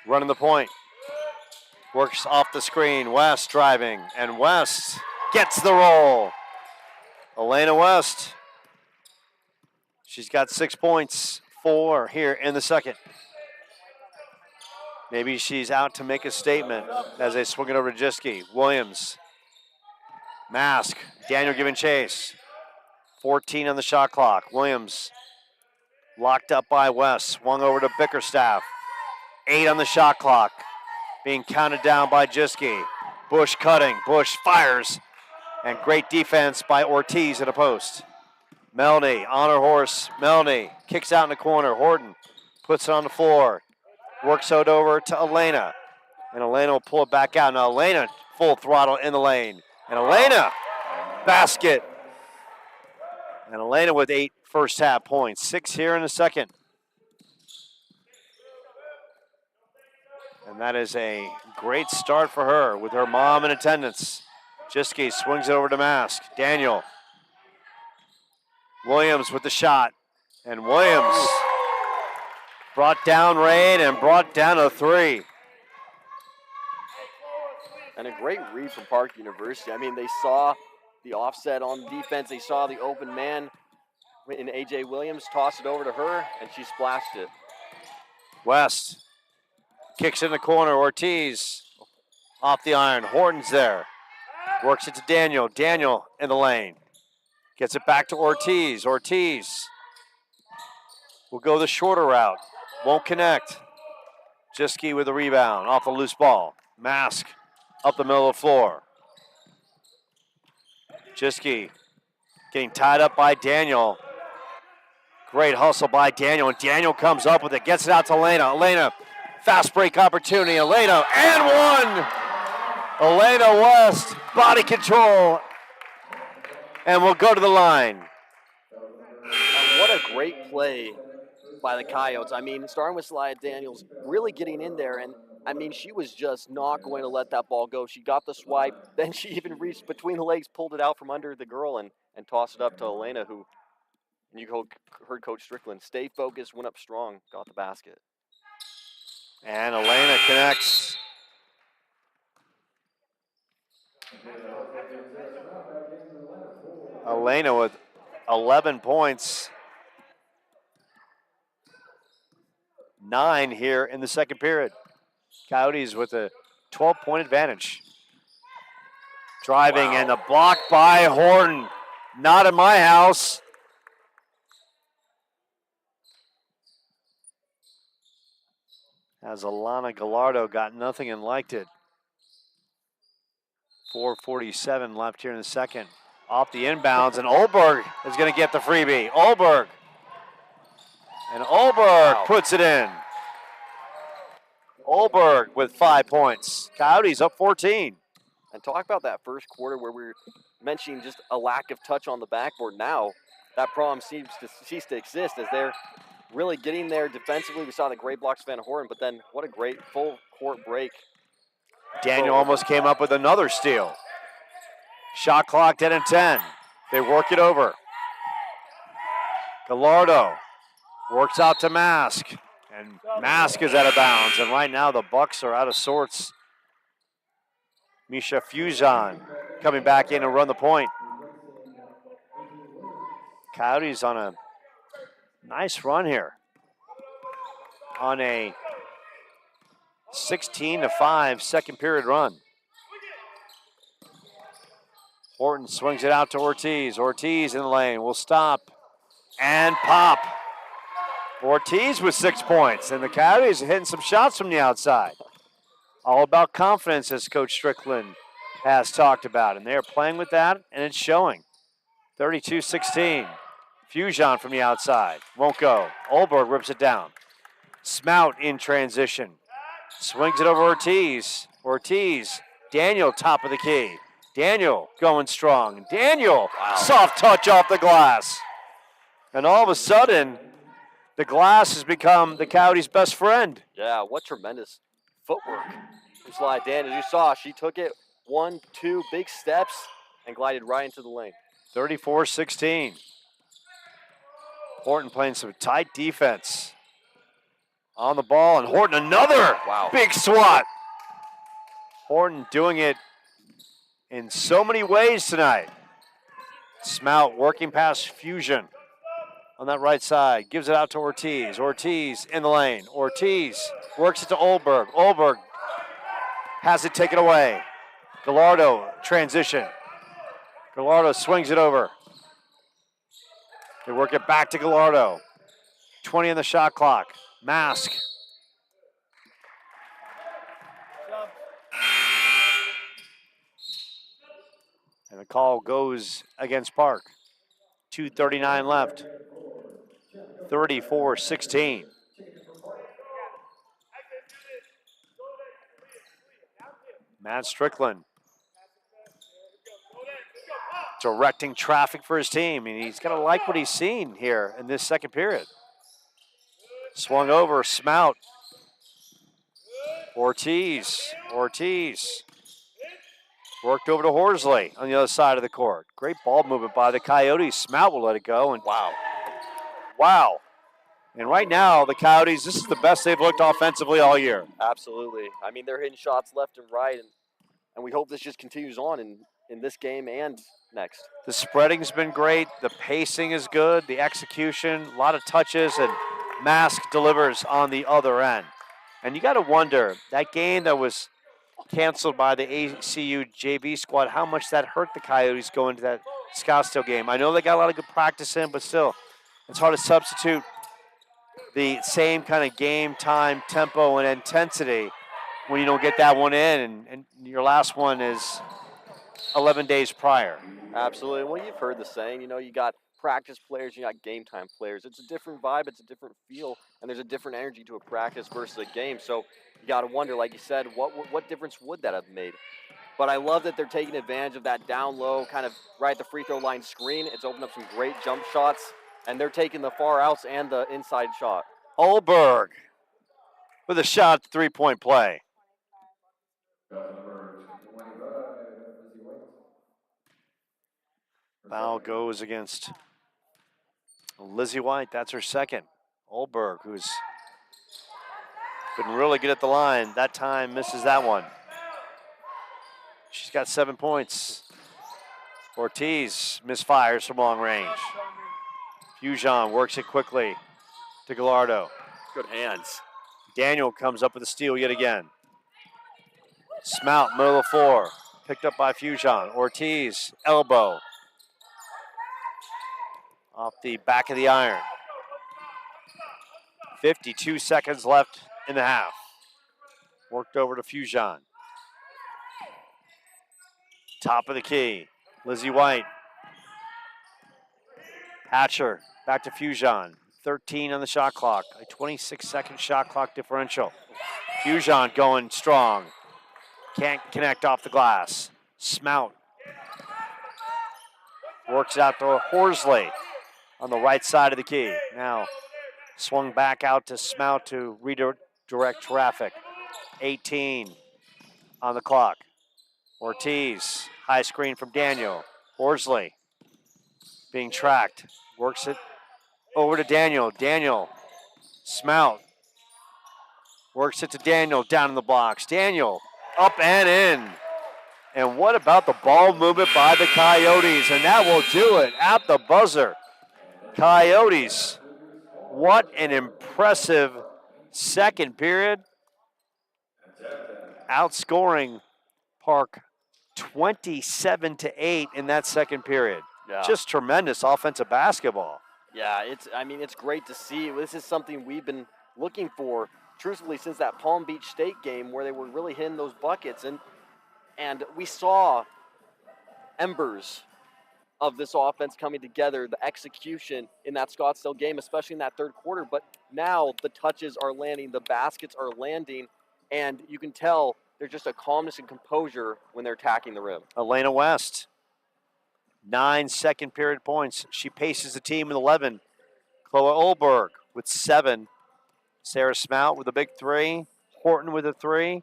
[SPEAKER 3] running the point. Works off the screen. West driving, and West gets the roll. Elena West. She's got 6 points, 4 here in the second. Maybe she's out to make a statement as they swing it over to Jiski. Williams. Mask. Daniel giving chase. 14 on the shot clock. Williams locked up by West. Swung over to Bickerstaff. 8 on the shot clock. Being counted down by Jiski. Bush cutting. Bush fires. And great defense by Ortiz at a post. Melney on her horse. Melney kicks out in the corner. Horton puts it on the floor. Works it over to Elena. And Elena will pull it back out. Now Elena full throttle in the lane. And Elena, basket. And Elena with 8 first half points. 6 here in the second. And that is a great start for her with her mom in attendance. Jiski swings it over to Mask. Daniel. Williams with the shot. And Williams brought down Rain and brought down a 3.
[SPEAKER 4] And a great read from Park University. I mean, they saw the offset on defense. They saw the open man in A.J. Williams, toss it over to her, and she splashed it.
[SPEAKER 3] West kicks in the corner. Ortiz off the iron. Horton's there. Works it to Daniel. Daniel in the lane. Gets it back to Ortiz. Ortiz will go the shorter route. Won't connect. Jiski with the rebound off the loose ball. Mask up the middle of the floor. Jiski getting tied up by Daniel. Great hustle by Daniel, and Daniel comes up with it, gets it out to Elena. Elena, fast break opportunity. Elena, and one! Elena West, body control, and we'll go to the line.
[SPEAKER 4] What a great play by the Coyotes. I mean, starting with Celia Daniels, really getting in there, and I mean, she was just not going to let that ball go. She got the swipe, then she even reached between the legs, pulled it out from under the girl, and tossed it up to Elena, who, and you heard Coach Strickland, stay focused, went up strong, got the basket.
[SPEAKER 3] And Elena connects. Elena with 11 points. 9 here in the second period. Coyotes with a 12-point advantage. Driving, wow. And the block by Horton. Not in my house. As Alana Gallardo got nothing and liked it. 4:47 left here in the second. Off the inbounds, and Olberg is going to get the freebie. Olberg. And Olberg puts it in. Olberg with 5 points. Coyotes up 14.
[SPEAKER 4] And talk about that first quarter where we were mentioning just a lack of touch on the backboard. Now that problem seems to cease to exist as they're really getting there defensively. We saw the great blocks Van Horn, but then what a great full court break.
[SPEAKER 3] Daniel almost came up with another steal. Shot clock 10 and 10. They work it over. Gallardo works out to Mask. And Mask is out of bounds. And right now the Bucks are out of sorts. Misha Fujan coming back in and run the point. Coyotes on a nice run here. On a 16-5 second period run. Horton swings it out to Ortiz. Ortiz in the lane will stop and pop. Ortiz with 6 points, and the Coyotes are hitting some shots from the outside. All about confidence, as Coach Strickland has talked about, and they are playing with that, and it's showing. 32-16. Fusion from the outside. Won't go. Olberg rips it down. Smout in transition. Swings it over Ortiz. Ortiz. Daniel top of the key. Daniel going strong. Daniel, soft touch off the glass. And all of a sudden, the glass has become the Coyotes' best friend.
[SPEAKER 4] Yeah, what tremendous footwork from Sly Daniels. You saw she took it 1, 2 big steps and glided right into the lane.
[SPEAKER 3] 34-16. Horton playing some tight defense. On the ball, and Horton another big swat. Horton doing it in so many ways tonight. Smout working past Fusion on that right side. Gives it out to Ortiz. Ortiz in the lane. Ortiz works it to Olberg. Olberg has it taken away. Gallardo transition. Gallardo swings it over. They work it back to Gallardo. 20 on the shot clock. Mask. And the call goes against Park. 2:39 left. 34-16. Matt Strickland directing traffic for his team, and he's going to like what he's seen here in this second period. Swung over, Smout. Ortiz. Worked over to Horsley on the other side of the court. Great ball movement by the Coyotes. Smout will let it go, and wow. And right now, the Coyotes, this is the best they've looked offensively all year.
[SPEAKER 4] Absolutely. I mean, they're hitting shots left and right, and we hope this just continues on in this game and next.
[SPEAKER 3] The spreading's been great. The pacing is good. The execution, a lot of touches, and Mask delivers on the other end. And you got to wonder, that game that was canceled by the ACU JV squad, how much that hurt the Coyotes going to that Scottsdale game. I know they got a lot of good practice in, but still, it's hard to substitute the same kind of game time, tempo, and intensity when you don't get that one in, and your last one is 11 days prior.
[SPEAKER 4] Absolutely. Well, you've heard the saying, you got practice players, you got game time players. It's a different vibe, it's a different feel, and there's a different energy to a practice versus a game. So you got to wonder, like you said, what difference would that have made? But I love that they're taking advantage of that down low, kind of right at the free throw line screen. It's opened up some great jump shots, and they're taking the far outs and the inside shot.
[SPEAKER 3] Olberg with a shot, 3-point play. Foul goes against Lizzie White. That's her second. Olberg, who's been really good at the line, that time misses that one. She's got 7 points. Ortiz misfires from long range. Fujon works it quickly to Gallardo.
[SPEAKER 4] Good hands.
[SPEAKER 3] Daniel comes up with a steal yet again. Smout, middle of the floor. Picked up by Fujon. Ortiz, elbow. Off the back of the iron. 52 seconds left in the half. Worked over to Fujon. Top of the key. Lizzie White. Hatcher back to Fujon. 13 on the shot clock. A 26-second shot clock differential. Fujon going strong. Can't connect off the glass. Smout. Works out to Horsley on the right side of the key. Now swung back out to Smout to redirect traffic. 18 on the clock. Ortiz, high screen from Daniel. Horsley being tracked. Works it over to Daniel. Daniel, Smout. Works it to Daniel down in the blocks. Daniel up and in. And what about the ball movement by the Coyotes? And that will do it at the buzzer. Coyotes, what an impressive second period. Outscoring Park 27-8 in that second period.
[SPEAKER 4] Yeah.
[SPEAKER 3] Just tremendous offensive basketball.
[SPEAKER 4] Yeah, it's great to see. This is something we've been looking for, truthfully, since that Palm Beach State game where they were really hitting those buckets. And we saw embers of this offense coming together, the execution in that Scottsdale game, especially in that third quarter. But now the touches are landing, the baskets are landing, and you can tell there's just a calmness and composure when they're attacking the rim.
[SPEAKER 3] Elena West, 9 second period points. She paces the team with 11. Chloe Olberg with 7. Sarah Smout with a big 3. Horton with a 3.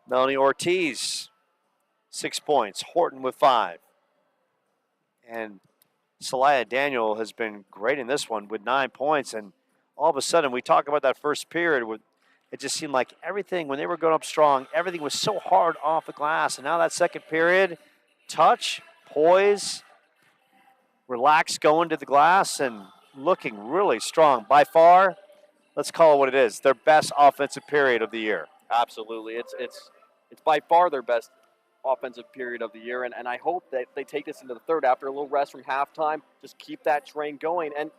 [SPEAKER 3] Melanie Ortiz, 6 points. Horton with 5. And Celaya Daniel has been great in this one with 9 points. And all of a sudden, we talk about that first period with it just seemed like everything, when they were going up strong, everything was so hard off the glass. And now that second period, touch, poise, relax going to the glass, and looking really strong. By far, let's call it what it is, their best offensive period of the year.
[SPEAKER 4] Absolutely. It's by far their best offensive period of the year, and I hope that they take this into the third after a little rest from halftime. Just keep that train going. And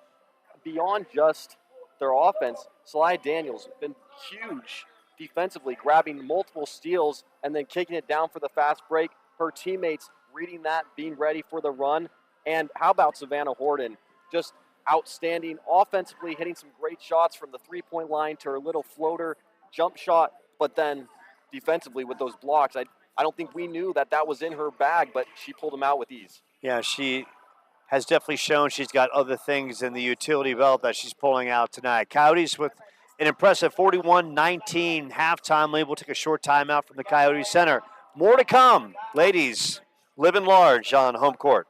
[SPEAKER 4] beyond just their offense, Sly Daniels has been huge defensively, grabbing multiple steals and then kicking it down for the fast break. Her teammates reading that, being ready for the run. And how about Savannah Horton? Just outstanding offensively, hitting some great shots from the three-point line to her little floater jump shot, but then defensively with those blocks, I don't think we knew that was in her bag, but she pulled them out with ease.
[SPEAKER 3] Yeah, she has definitely shown she's got other things in the utility belt that she's pulling out tonight. Coyotes with an impressive 41-19 halftime lead. We'll take a short timeout from the Coyote Center. More to come. Ladies, living large on home court.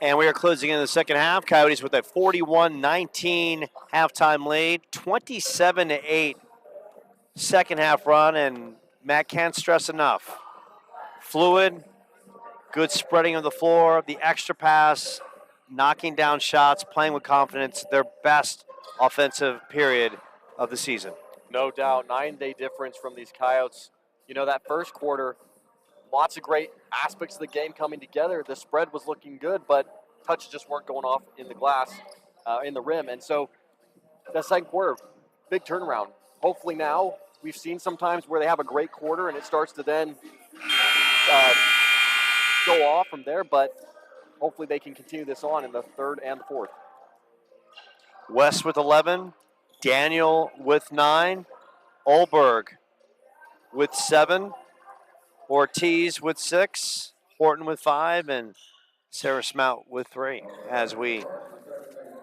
[SPEAKER 3] And we are closing in the second half. Coyotes with a 41-19 halftime lead, 27-8 second half run, and Matt can't stress enough. Fluid, good spreading of the floor, the extra pass, knocking down shots, playing with confidence, their best offensive period of the season.
[SPEAKER 4] No doubt, 9-day difference from these Coyotes. You know, that first quarter, lots of great aspects of the game coming together. The spread was looking good, but touches just weren't going off in the glass, in the rim. And so that second quarter, big turnaround. Hopefully now, we've seen sometimes where they have a great quarter and it starts to then go off from there, but hopefully they can continue this on in the third and the fourth.
[SPEAKER 3] West with 11, Daniel with 9, Olberg with 7, Ortiz with 6, Horton with 5, and Sarah Smout with 3 as we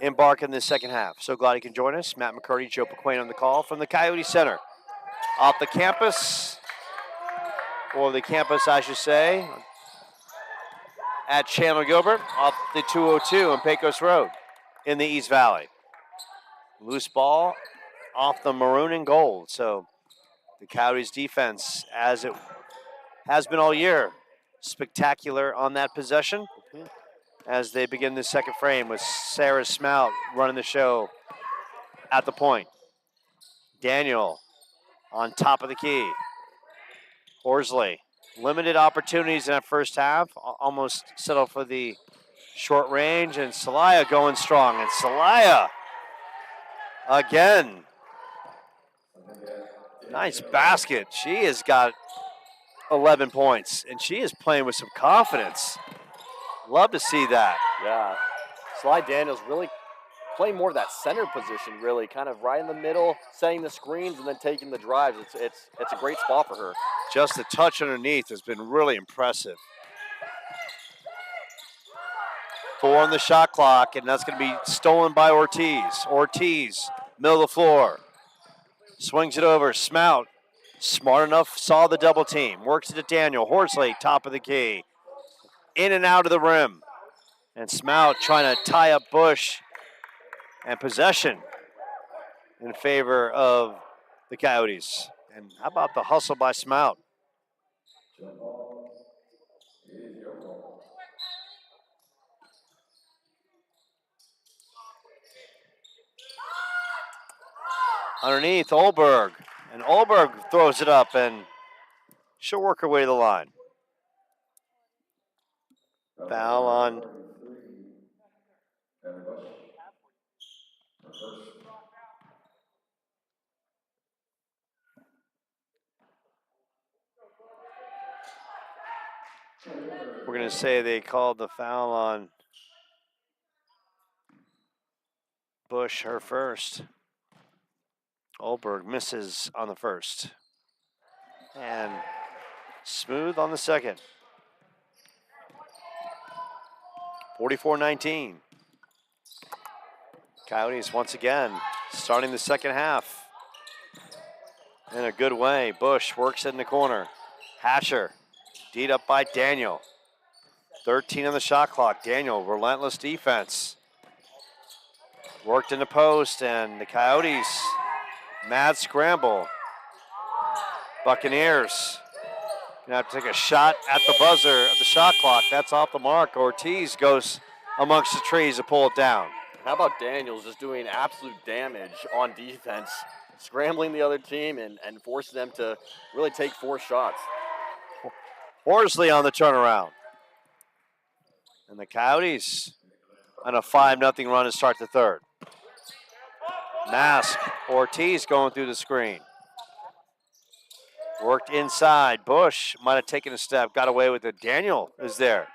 [SPEAKER 3] embark in the second half. So glad you can join us. Matt McCurdy, Joe Pequain on the call from the Coyote Center. Off the campus, or the campus I should say, at Chandler-Gilbert, off the 202 on Pecos Road in the East Valley. Loose ball off the maroon and gold. So the Coyotes defense, as it has been all year, spectacular on that possession as they begin the second frame with Sarah Smout running the show at the point. Daniel on top of the key. Horsley, limited opportunities in that first half, almost settled for the short range, and Celaya going strong. And Celaya again. Nice basket. She has got 11 points, and she is playing with some confidence. Love to see that.
[SPEAKER 4] Yeah. Sly Daniels really playing more of that center position, really, kind of right in the middle, setting the screens and then taking the drives. It's a great spot for her.
[SPEAKER 3] Just the touch underneath has been really impressive. 4 on the shot clock, and that's going to be stolen by Ortiz. Ortiz, middle of the floor. Swings it over. Smout, smart enough, saw the double team. Works it to Daniel. Horsley, top of the key. In and out of the rim. And Smout trying to tie up Bush. And possession in favor of the Coyotes. And how about the hustle by Smout? Underneath, Olberg. And Olberg throws it up, and she'll work her way to the line. Foul on we're going to say they called the foul on Bush, her first. Olberg misses on the first. And Smooth on the second. 44-19. Coyotes once again starting the second half in a good way. Bush works it in the corner. Hatcher, D'd up by Daniel. 13 on the shot clock. Daniel, relentless defense. Worked in the post, and the Coyotes, mad scramble. Buccaneers gonna have to take a shot at the buzzer of the shot clock. That's off the mark. Ortiz goes amongst the trees to pull it down.
[SPEAKER 4] How about Daniels just doing absolute damage on defense, scrambling the other team and forcing them to really take 4 shots.
[SPEAKER 3] Horsley on the turnaround. And the Coyotes on a 5-0 run to start the third. Mask, Ortiz going through the screen. Worked inside. Bush might have taken a step, got away with it. Daniel is there.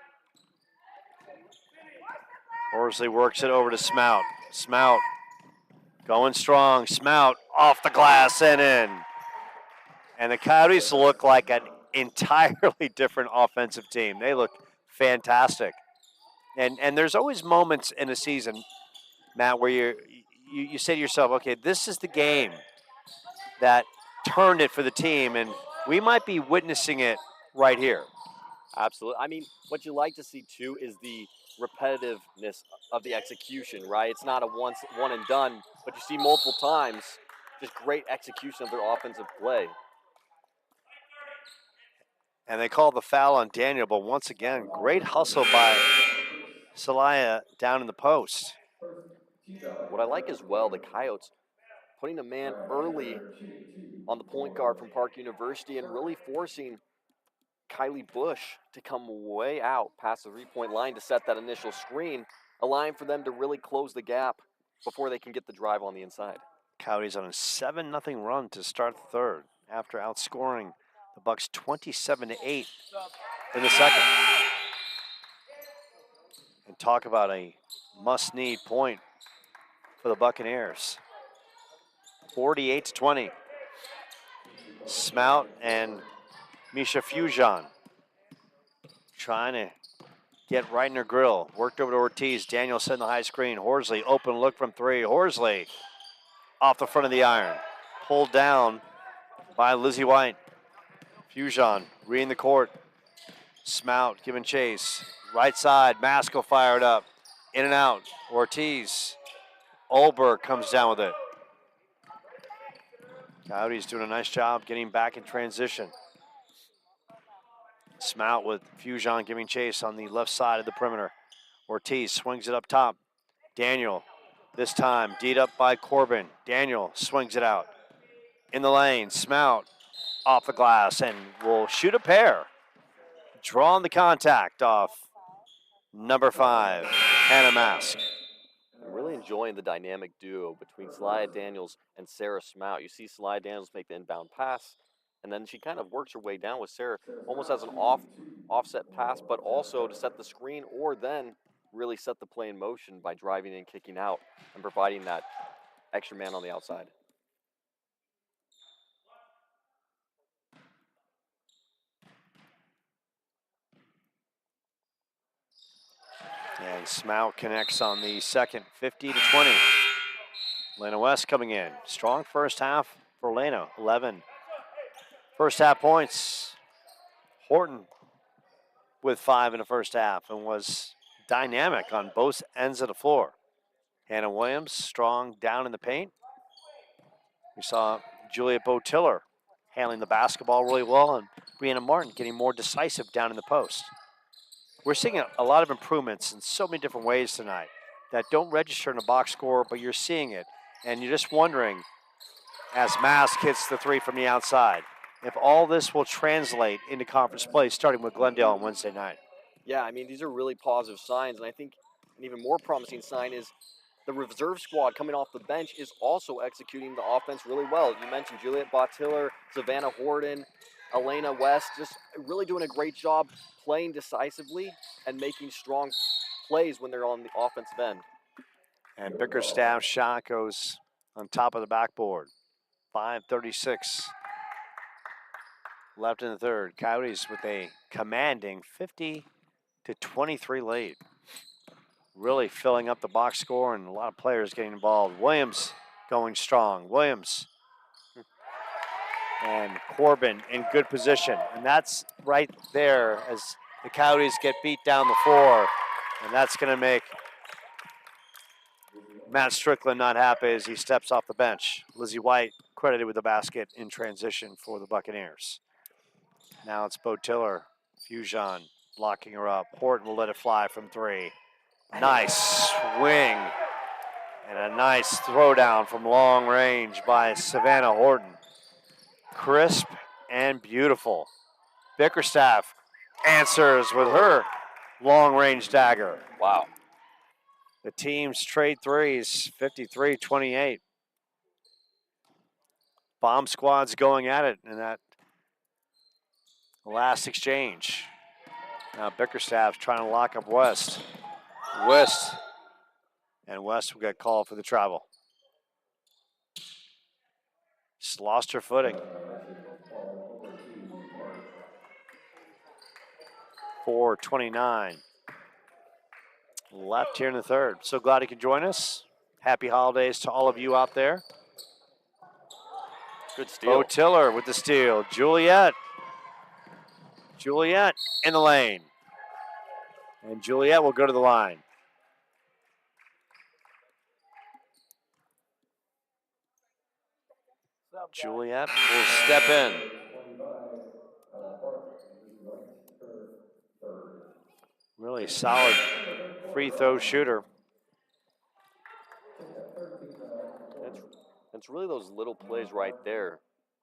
[SPEAKER 3] Horsley works it over to Smout. Smout going strong. Smout off the glass and in. And the Coyotes look like an entirely different offensive team. They look fantastic. And there's always moments in a season, Matt, where you say to yourself, okay, this is the game that turned it for the team, and we might be witnessing it right here.
[SPEAKER 4] Absolutely. I mean, what you like to see too is the repetitiveness of the execution, right? It's not a one and done, but you see multiple times just great execution of their offensive play.
[SPEAKER 3] And they call the foul on Daniel, but once again, great hustle by Celaya down in the post.
[SPEAKER 4] What I like as well, the Coyotes putting a man early on the point guard from Park University and really forcing Kylie Bush to come way out past the three-point line to set that initial screen, allowing for them to really close the gap before they can get the drive on the inside.
[SPEAKER 3] Coyotes on a 7-0 run to start the third after outscoring the Bucks 27-8 in the second. And talk about a must-need point for the Buccaneers. 48-20. Smout and Misha Fujon trying to get right in her grill. Worked over to Ortiz. Daniel setting the high screen. Horsley, open look from three. Horsley off the front of the iron. Pulled down by Lizzie White. Fujon reading the court. Smout giving chase. Right side, Maskell fired up. In and out. Ortiz. Olberg comes down with it. Coyotes doing a nice job getting back in transition. Smout with Fujon giving chase on the left side of the perimeter. Ortiz swings it up top. Daniel, this time D'd up by Corbin. Daniel swings it out. In the lane, Smout off the glass and will shoot a pair. Drawing the contact off number 5, Hannah Mask.
[SPEAKER 4] I'm really enjoying the dynamic duo between Celaya Daniels and Sarah Smout. You see Celaya Daniels make the inbound pass, and then she kind of works her way down with Sarah almost as an offset pass, but also to set the screen or then really set the play in motion by driving in, kicking out, and providing that extra man on the outside.
[SPEAKER 3] And Smout connects on the second, 50-20. Lena West coming in. Strong first half for Lena, 11 first half points. Horton with 5 in the first half and was dynamic on both ends of the floor. Hannah Williams, strong down in the paint. We saw Juliet Botiller handling the basketball really well, and Brianna Martin getting more decisive down in the post. We're seeing a lot of improvements in so many different ways tonight that don't register in the box score, but you're seeing it. And you're just wondering, as Mask hits the three from the outside, if all this will translate into conference play starting with Glendale on Wednesday night.
[SPEAKER 4] Yeah, I mean, these are really positive signs, and I think an even more promising sign is the reserve squad coming off the bench is also executing the offense really well. You mentioned Juliet Bottiller, Savannah Horton, Elena West, just really doing a great job playing decisively and making strong plays when they're on the offensive end.
[SPEAKER 3] And Bickerstaff's shot goes on top of the backboard. 5:36 left in the third. Coyotes with a commanding 50-23 lead. Really filling up the box score and a lot of players getting involved. Williams going strong. Williams and Corbin in good position. And that's right there as the Coyotes get beat down the floor. And that's going to make Matt Strickland not happy as he steps off the bench. Lizzie White credited with the basket in transition for the Buccaneers. Now it's Botiller. Fujon blocking her up. Horton will let it fly from three. Nice swing and a nice throwdown from long range by Savannah Horton. Crisp and beautiful. Bickerstaff answers with her long range dagger.
[SPEAKER 4] Wow.
[SPEAKER 3] The teams trade threes, 53-28. Bomb squad's going at it in that last exchange. Now Bickerstaff's trying to lock up West. West will get called for the travel. Just lost her footing. 4:29 left here in the third. So glad you could join us. Happy holidays to all of you out there.
[SPEAKER 4] Good steal.
[SPEAKER 3] Botiller with the steal. Juliet Juliet in the lane. And Juliet will go to the line. Juliet will step in. Really solid free throw shooter.
[SPEAKER 4] It's really those little plays right there.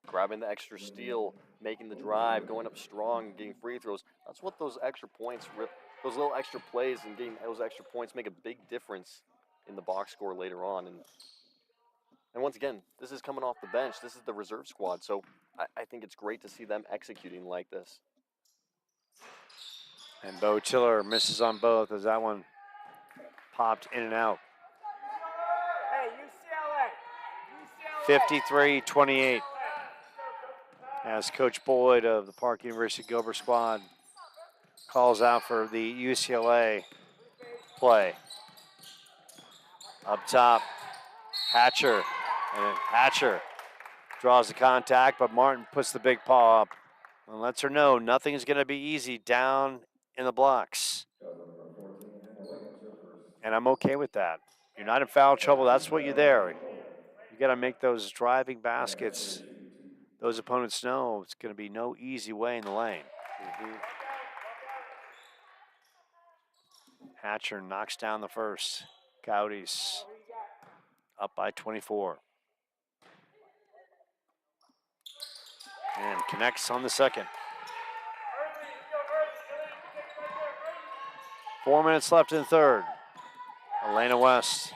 [SPEAKER 4] Grabbing the extra steal, making the drive, going up strong, getting free throws. That's what those extra points, those little extra plays and getting those extra points make a big difference in the box score later on. And once again, this is coming off the bench. This is the reserve squad. So I think it's great to see them executing like this.
[SPEAKER 3] And Bo Tiller misses on both as that one popped in and out.
[SPEAKER 1] Hey,
[SPEAKER 3] 53-28. As Coach Boyd of the Park University Gilbert squad calls out for the UCLA play. Up top, Hatcher. And Hatcher draws the contact, but Martin puts the big paw up and lets her know nothing is going to be easy down in the blocks. And I'm okay with that. You're not in foul trouble. That's what you're there. You got to make those driving baskets. Those opponents know it's going to be no easy way in the lane. Hatcher knocks down the first. Coyotes up by 24. And connects on the second. 4 minutes left in the third. Elena West.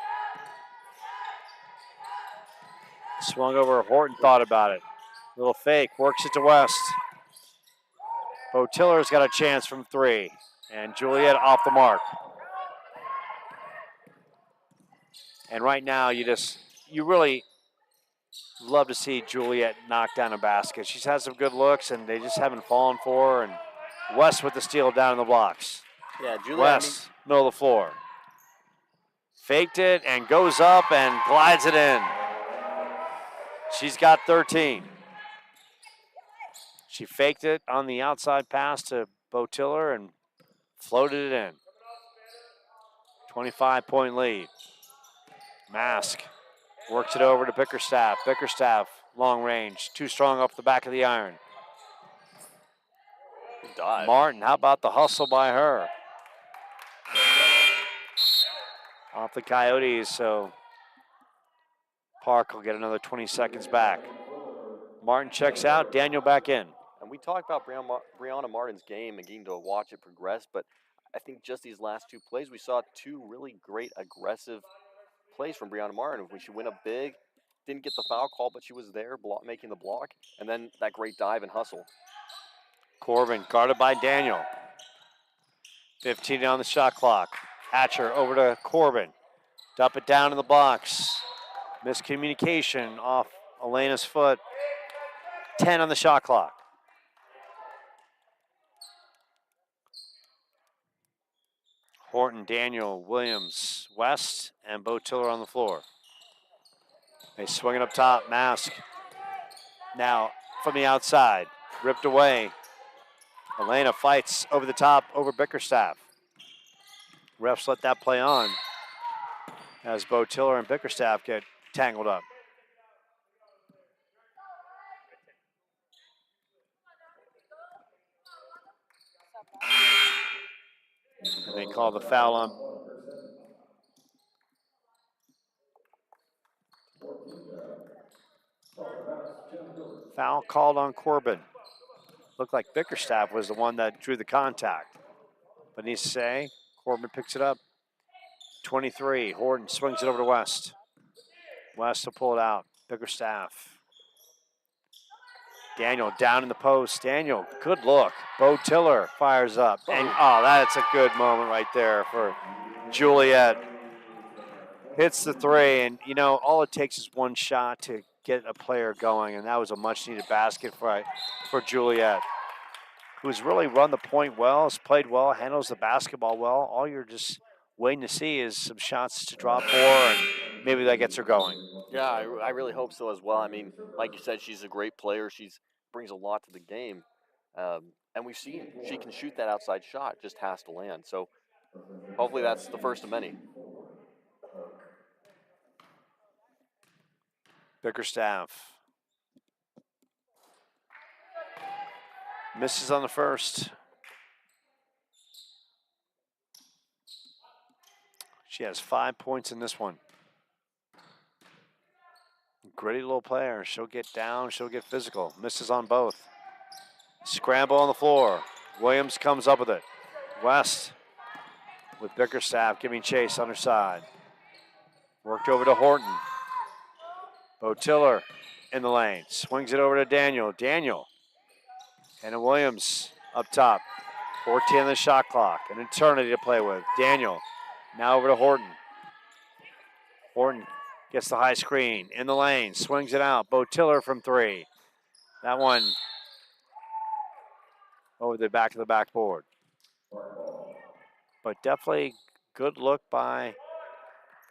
[SPEAKER 3] Swung over. Horton thought about it. Little fake. Works it to West. Bo Tiller's got a chance from three. And Juliet off the mark. And right now, you really love to see Juliet knock down a basket. She's had some good looks, and they just haven't fallen for her. And West with the steal down in the blocks.
[SPEAKER 4] Yeah, Juliet.
[SPEAKER 3] West, middle of the floor. Faked it and goes up and glides it in. She's got 13. She faked it on the outside pass to Bo Tiller and floated it in. 25-point lead. Mask works it over to Bickerstaff. Bickerstaff, long range, too strong off the back of the iron.
[SPEAKER 4] Good dive.
[SPEAKER 3] Martin, how about the hustle by her? Off the Coyotes, so Park will get another 20 seconds back. Martin checks out, Daniel back in.
[SPEAKER 4] And we talked about Brianna Martin's game and getting to watch it progress, but I think just these last two plays, we saw two really great aggressive plays from Brianna Martin. When she went up big, didn't get the foul call, but she was there making the block, and then that great dive and hustle.
[SPEAKER 3] Corbin guarded by Daniel. 15 on the shot clock. Hatcher over to Corbin. Dump it down in the box. Miscommunication off Elena's foot. 10 on the shot clock. Horton, Daniel, Williams, West, and Bo Tiller on the floor. They swing it up top. Mask now from the outside. Ripped away. Elena fights over the top over Bickerstaff. Refs let that play on as Bo Tiller and Bickerstaff get tangled up. And they call the foul on. Foul called on Corbin. Looked like Bickerstaff was the one that drew the contact. But needs to say, Corbin picks it up. 23, Horton swings it over to West. West will pull it out. Bickerstaff. Daniel down in the post. Daniel, good look. Bo Tiller fires up. And that's a good moment right there for Juliet. Hits the three, and all it takes is one shot to get a player going, and that was a much-needed basket for Juliet, who's really run the point well, has played well, handles the basketball well. All you're just waiting to see is some shots to drop for, and maybe that gets her going.
[SPEAKER 4] Yeah, I really hope so as well. I mean, like you said, she's a great player. She brings a lot to the game. And we've seen she can shoot that outside shot, just has to land. So hopefully that's the first of many.
[SPEAKER 3] Bickerstaff misses on the first. She has 5 points in this one. Gritty little player. She'll get down. She'll get physical. Misses on both. Scramble on the floor. Williams comes up with it. West with Bickerstaff giving chase on her side. Worked over to Horton. Botiller in the lane. Swings it over to Daniel. Daniel. And Williams up top. 14 on the shot clock. An eternity to play with. Daniel now over to Horton. Horton gets the high screen in the lane. Swings it out. Botiller from 3. That one over the back of the backboard. But definitely good look by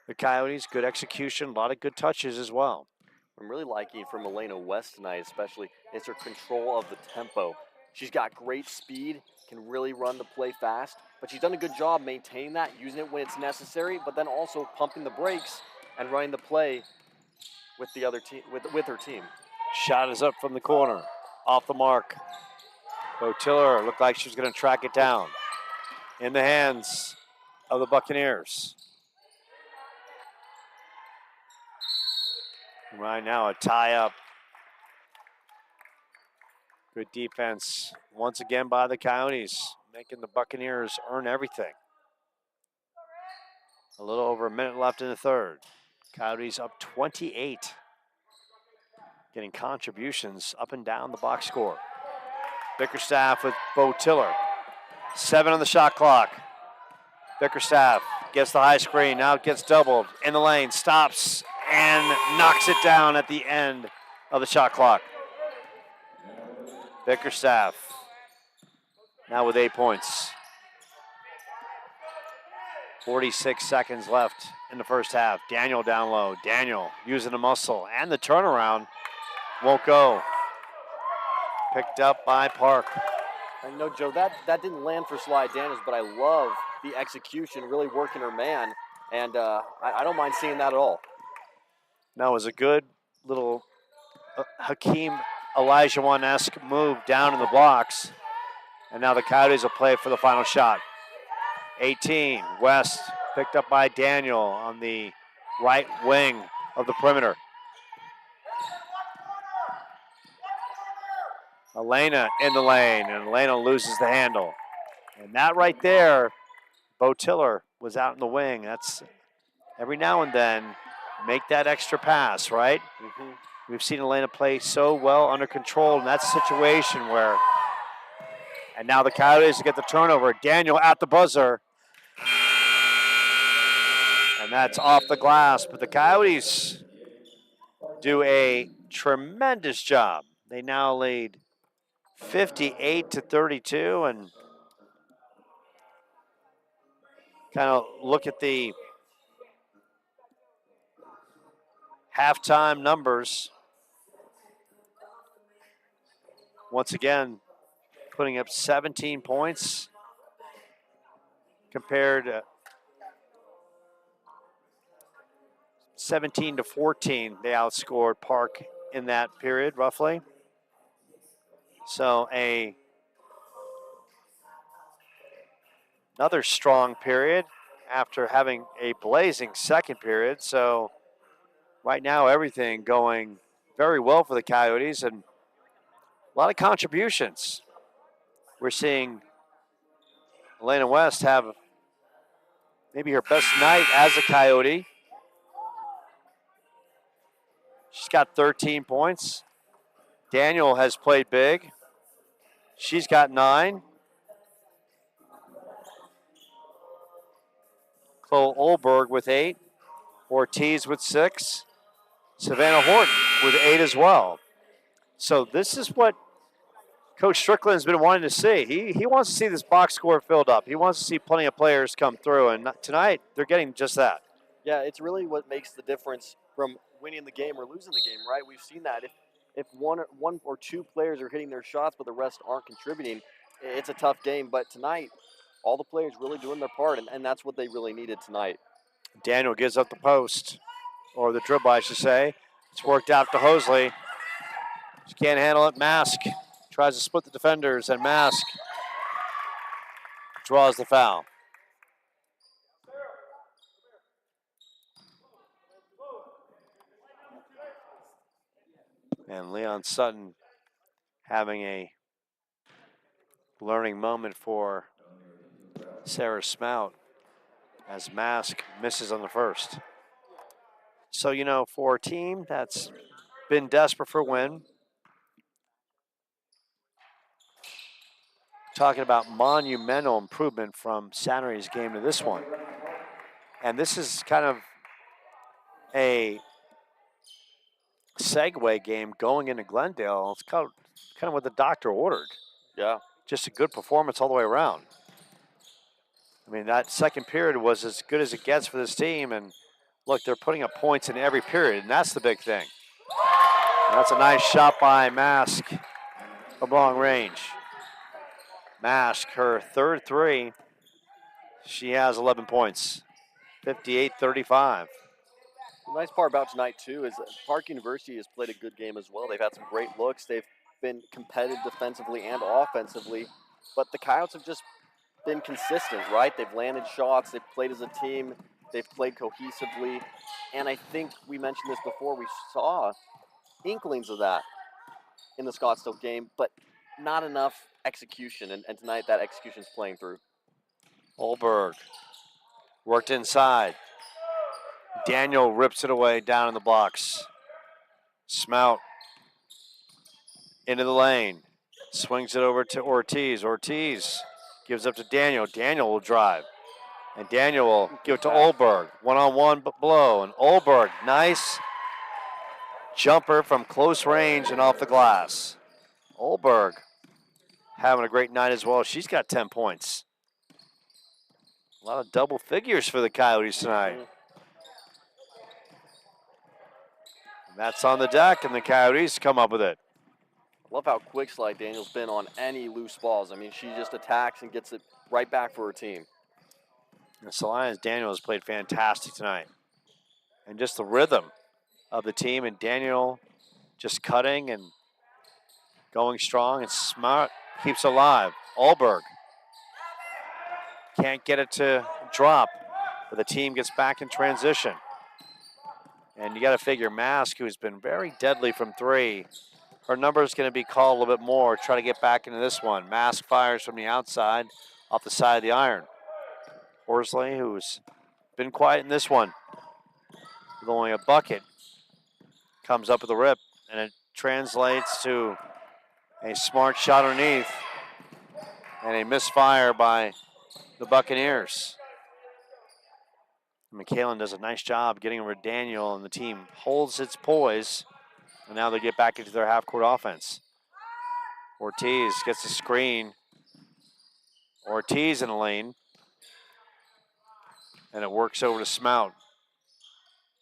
[SPEAKER 3] the Coyotes. Good execution. A lot of good touches as well.
[SPEAKER 4] I'm really liking from Elena West tonight, especially, is her control of the tempo. She's got great speed, can really run the play fast, but she's done a good job maintaining that, using it when it's necessary, but then also pumping the brakes and running the play with the other team, with her team.
[SPEAKER 3] Shot is up from the corner, off the mark. Botiller looked like she was going to track it down. In the hands of the Buccaneers. Right now, a tie-up. Good defense once again by the Coyotes, making the Buccaneers earn everything. A little over a minute left in the third. Coyotes up 28. Getting contributions up and down the box score. Bickerstaff with Botiller. 7 on the shot clock. Bickerstaff gets the high screen. Now it gets doubled in the lane. Stops and knocks it down at the end of the shot clock. Bickerstaff now with 8 points. 46 seconds left in the first half. Daniel down low. Daniel using the muscle and the turnaround won't go. Picked up by Park.
[SPEAKER 4] I know, Joe, that didn't land for Sly Daniels, but I love the execution, really working her man, and I don't mind seeing that at all.
[SPEAKER 3] Now it was a good little Hakeem Olajuwon-esque move down in the blocks, and now the Coyotes will play for the final shot. 18, West picked up by Daniel on the right wing of the perimeter. Elena in the lane, and Elena loses the handle. And that right there, Botiller was out in the wing. That's every now and then, make that extra pass, right?
[SPEAKER 4] Mm-hmm.
[SPEAKER 3] We've seen Elena play so well under control in that situation where, and now the Coyotes get the turnover. Daniel at the buzzer. And that's off the glass, but the Coyotes do a tremendous job. They now lead 58-32, and kind of look at the halftime numbers. Once again, putting up 17 points compared to 17-14. They outscored Park in that period, roughly. So another strong period after having a blazing second period. So right now, everything going very well for the Coyotes and a lot of contributions. We're seeing Elena West have maybe her best night as a Coyote. She's got 13 points. Daniel has played big. She's got 9. Chloe Olberg with 8. Ortiz with 6. Savannah Horton with 8 as well. So this is what Coach Strickland's been wanting to see. He wants to see this box score filled up. He wants to see plenty of players come through, and tonight they're getting just that.
[SPEAKER 4] Yeah, it's really what makes the difference from winning the game or losing the game, right? We've seen that. If one or two players are hitting their shots but the rest aren't contributing, It's a tough game, but tonight, all the players really doing their part, and that's what they really needed tonight.
[SPEAKER 3] Daniel gives up the post, or the dribble, I should say. It's worked out to Hosley. She can't handle it. Mask tries to split the defenders, and Mask draws the foul. And Leon Sutton having a learning moment for Sarah Smout as Mask misses on the first. So, you know, for a team that's been desperate for a win, talking about monumental improvement from Saturday's game to this one. And this is kind of a segue game going into Glendale. It's kind of what the doctor ordered.
[SPEAKER 4] Yeah.
[SPEAKER 3] Just a good performance all the way around. I mean, that second period was as good as it gets for this team. And look, they're putting up points in every period, and that's the big thing. And that's a nice shot by Mask from long range. Mask, her third three. She has 11 points, 58-35.
[SPEAKER 4] The nice part about tonight, too, is that Park University has played a good game as well. They've had some great looks. They've been competitive defensively and offensively. But the Coyotes have just been consistent, right? They've landed shots. They've played as a team. They've played cohesively. And I think we mentioned this before. We saw inklings of that in the Scottsdale game, but not enough execution. And tonight that execution is playing through.
[SPEAKER 3] Olberg worked inside. Daniel rips it away down in the blocks. Smout into the lane. Swings it over to Ortiz. Ortiz gives up to Daniel. Daniel will drive. And Daniel will give it to Olberg. One-on-one blow. And Olberg, nice jumper from close range and off the glass. Olberg having a great night as well. She's got 10 points. A lot of double figures for the Coyotes tonight. And that's on the deck, and the Coyotes come up with it.
[SPEAKER 4] Love how quick Slide Daniel's been on any loose balls. I mean, she just attacks and gets it right back for her team.
[SPEAKER 3] And Salinas Daniel has played fantastic tonight. And just the rhythm of the team, and Daniel just cutting and going strong, and Smart keeps alive. Olberg can't get it to drop, but the team gets back in transition. And you got to figure Mask, who's been very deadly from three, her number is going to be called a little bit more, try to get back into this one. Mask fires from the outside, off the side of the iron. Horsley, who's been quiet in this one, with only a bucket, comes up with a rip, and it translates to a smart shot underneath and a misfire by the Buccaneers. McKalen does a nice job getting over Daniel, and the team holds its poise, and now they get back into their half-court offense. Ortiz gets a screen. Ortiz in the lane, and it works over to Smout.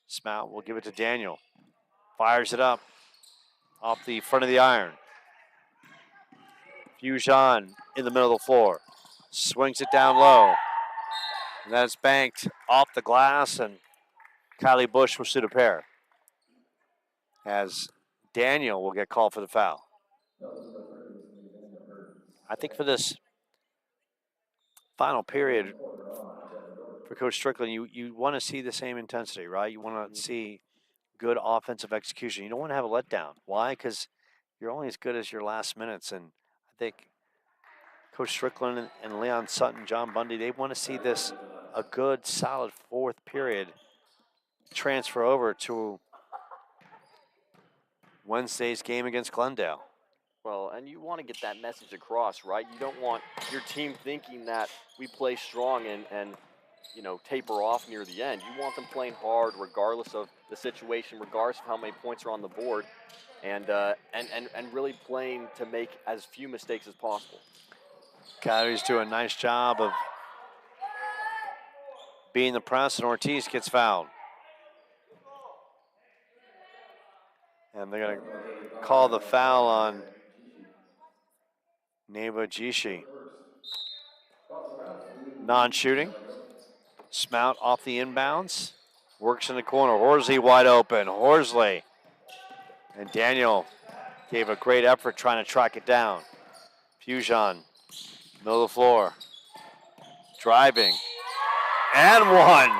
[SPEAKER 3] Smout will give it to Daniel. Fires it up off the front of the iron. Fujon in the middle of the floor. Swings it down low. And that's banked off the glass, and Kylie Bush will shoot a pair. As Daniel will get called for the foul. I think for this final period for Coach Strickland, you want to see the same intensity, right? You want to see good offensive execution. You don't want to have a letdown. Why? Because you're only as good as your last minutes. And I think Coach Strickland and Leon Sutton, John Bundy, they want to see this a good, solid fourth period transfer over to Wednesday's game against Glendale.
[SPEAKER 4] Well, and you want to get that message across, right? You don't want your team thinking that we play strong and you know, taper off near the end. You want them playing hard regardless of the situation, regardless of how many points are on the board, and really playing to make as few mistakes as possible.
[SPEAKER 3] Coyotes do a nice job of being the press, and Ortiz gets fouled. And they're going to call the foul on Neva Jishi. Non-shooting. Smout off the inbounds. Works in the corner. Horsley wide open. Horsley. And Daniel gave a great effort trying to track it down. Fusion. Middle of the floor. Driving. And one.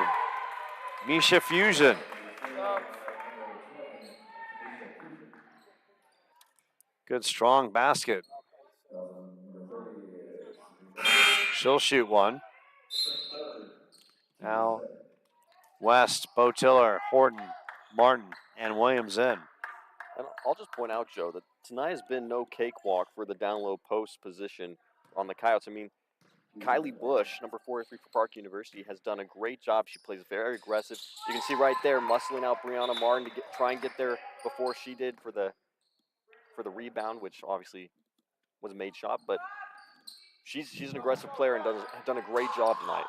[SPEAKER 3] Misha Fusion. Good strong basket. She'll shoot one. Now West, Botiller, Horton, Martin, and Williams in.
[SPEAKER 4] And I'll just point out, Joe, that tonight has been no cakewalk for the down low post position on the Coyotes. I mean, Kylie Bush, number 43 for Park University, has done a great job. She plays very aggressive. You can see right there, muscling out Brianna Martin to try and get there before she did for the rebound, which obviously was a made shot. But she's an aggressive player and has done a great job tonight.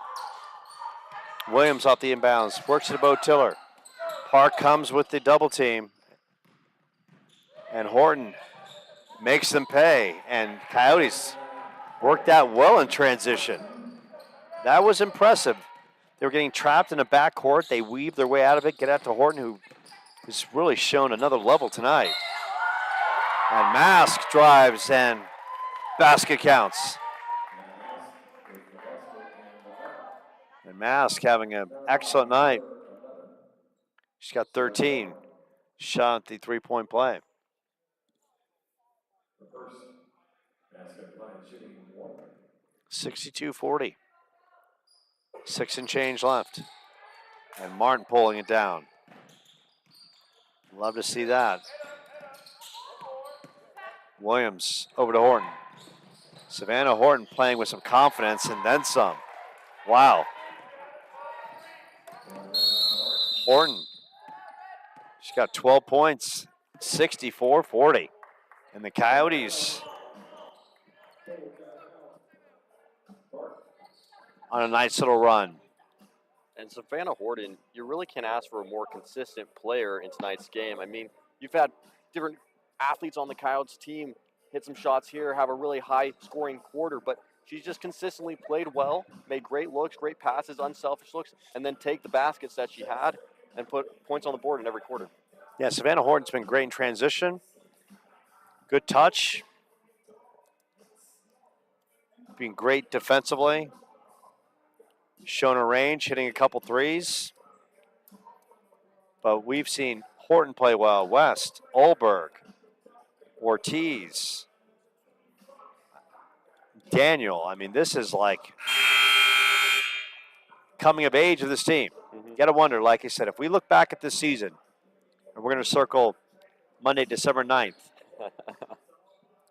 [SPEAKER 3] Williams off the inbounds, works to Botiller. Park comes with the double team. And Horton makes them pay. And Coyotes worked that well in transition. That was impressive. They were getting trapped in the backcourt. They weaved their way out of it, get out to Horton, who has really shown another level tonight. And Mask drives and basket counts. And Mask having an excellent night. She's got 13. Shot at the three-point play. 62-40. 6 and change left. And Martin pulling it down. Love to see that. Williams over to Horton. Savannah Horton playing with some confidence and then some. Wow. Horton. She's got 12 points, 64-40. And the Coyotes on a nice little run.
[SPEAKER 4] And Savannah Horton, you really can't ask for a more consistent player in tonight's game. I mean, you've had different athletes on the Coyotes team hit some shots here, have a really high-scoring quarter, but she's just consistently played well, made great looks, great passes, unselfish looks, and then take the baskets that she had and put points on the board in every quarter.
[SPEAKER 3] Yeah, Savannah Horton's been great in transition. Good touch. Being great defensively. Shown her range, hitting a couple threes. But we've seen Horton play well. West, Olberg, Ortiz, Daniel. I mean, this is like coming of age of this team. You got to wonder, like I said, if we look back at this season, and we're going to circle Monday, December 9th,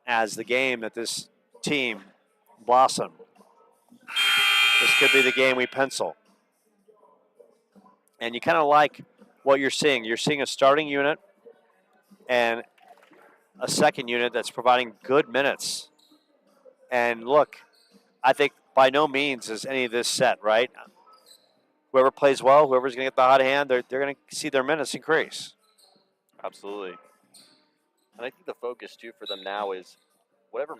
[SPEAKER 3] as the game that this team blossomed. This could be the game we pencil. And you kind of like what you're seeing. You're seeing a starting unit and a second unit that's providing good minutes. And look, I think by no means is any of this set, right? Whoever plays well, whoever's going to get the hot hand, they're going to see their minutes increase.
[SPEAKER 4] Absolutely. And I think the focus, too, for them now is whatever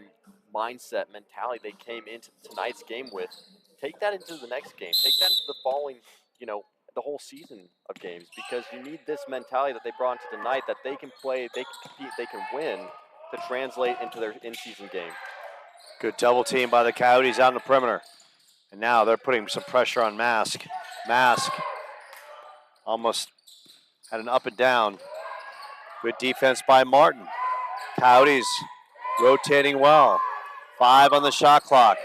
[SPEAKER 4] mindset, mentality they came into tonight's game with, take that into the next game. Take that into the following, the whole season of games, because you need this mentality that they brought into tonight, that they can play, they can compete, they can win, to translate into their in-season game.
[SPEAKER 3] Good double team by the Coyotes out in the perimeter. And now they're putting some pressure on Mask. Mask almost had an up and down. Good defense by Martin. Coyotes rotating well. 5 on the shot clock.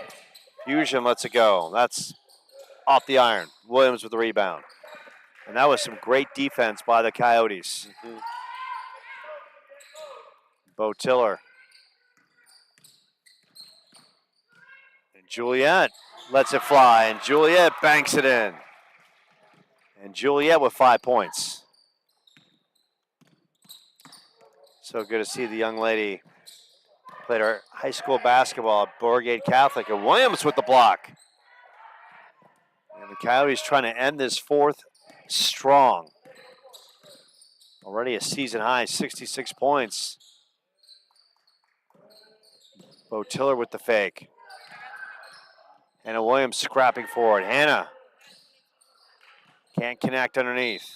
[SPEAKER 3] Fusion lets it go. That's off the iron. Williams with the rebound. And that was some great defense by the Coyotes. Bo Tiller. And Juliet lets it fly. And Juliet banks it in. And Juliet with 5 points. So good to see the young lady played her high school basketball at Beauregard Catholic. And Williams with the block. And the Coyotes trying to end this fourth strong. Already a season high, 66 points. Bo Tiller with the fake. Hannah Williams scrapping forward. Hannah can't connect underneath.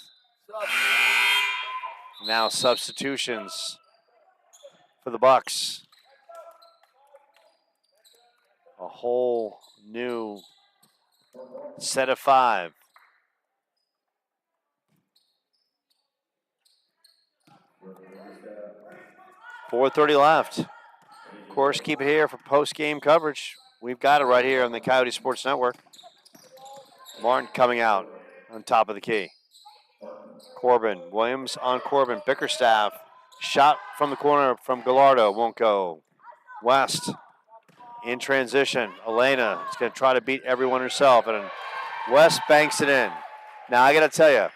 [SPEAKER 3] Now substitutions for the Bucks. A whole new set of 5. .430 left. Of course, keep it here for post-game coverage. We've got it right here on the Coyote Sports Network. Martin coming out on top of the key. Corbin, Williams on Corbin. Bickerstaff, shot from the corner from Gallardo, won't go. West in transition. Elena is going to try to beat everyone herself, and West banks it in. Now, I got to tell you,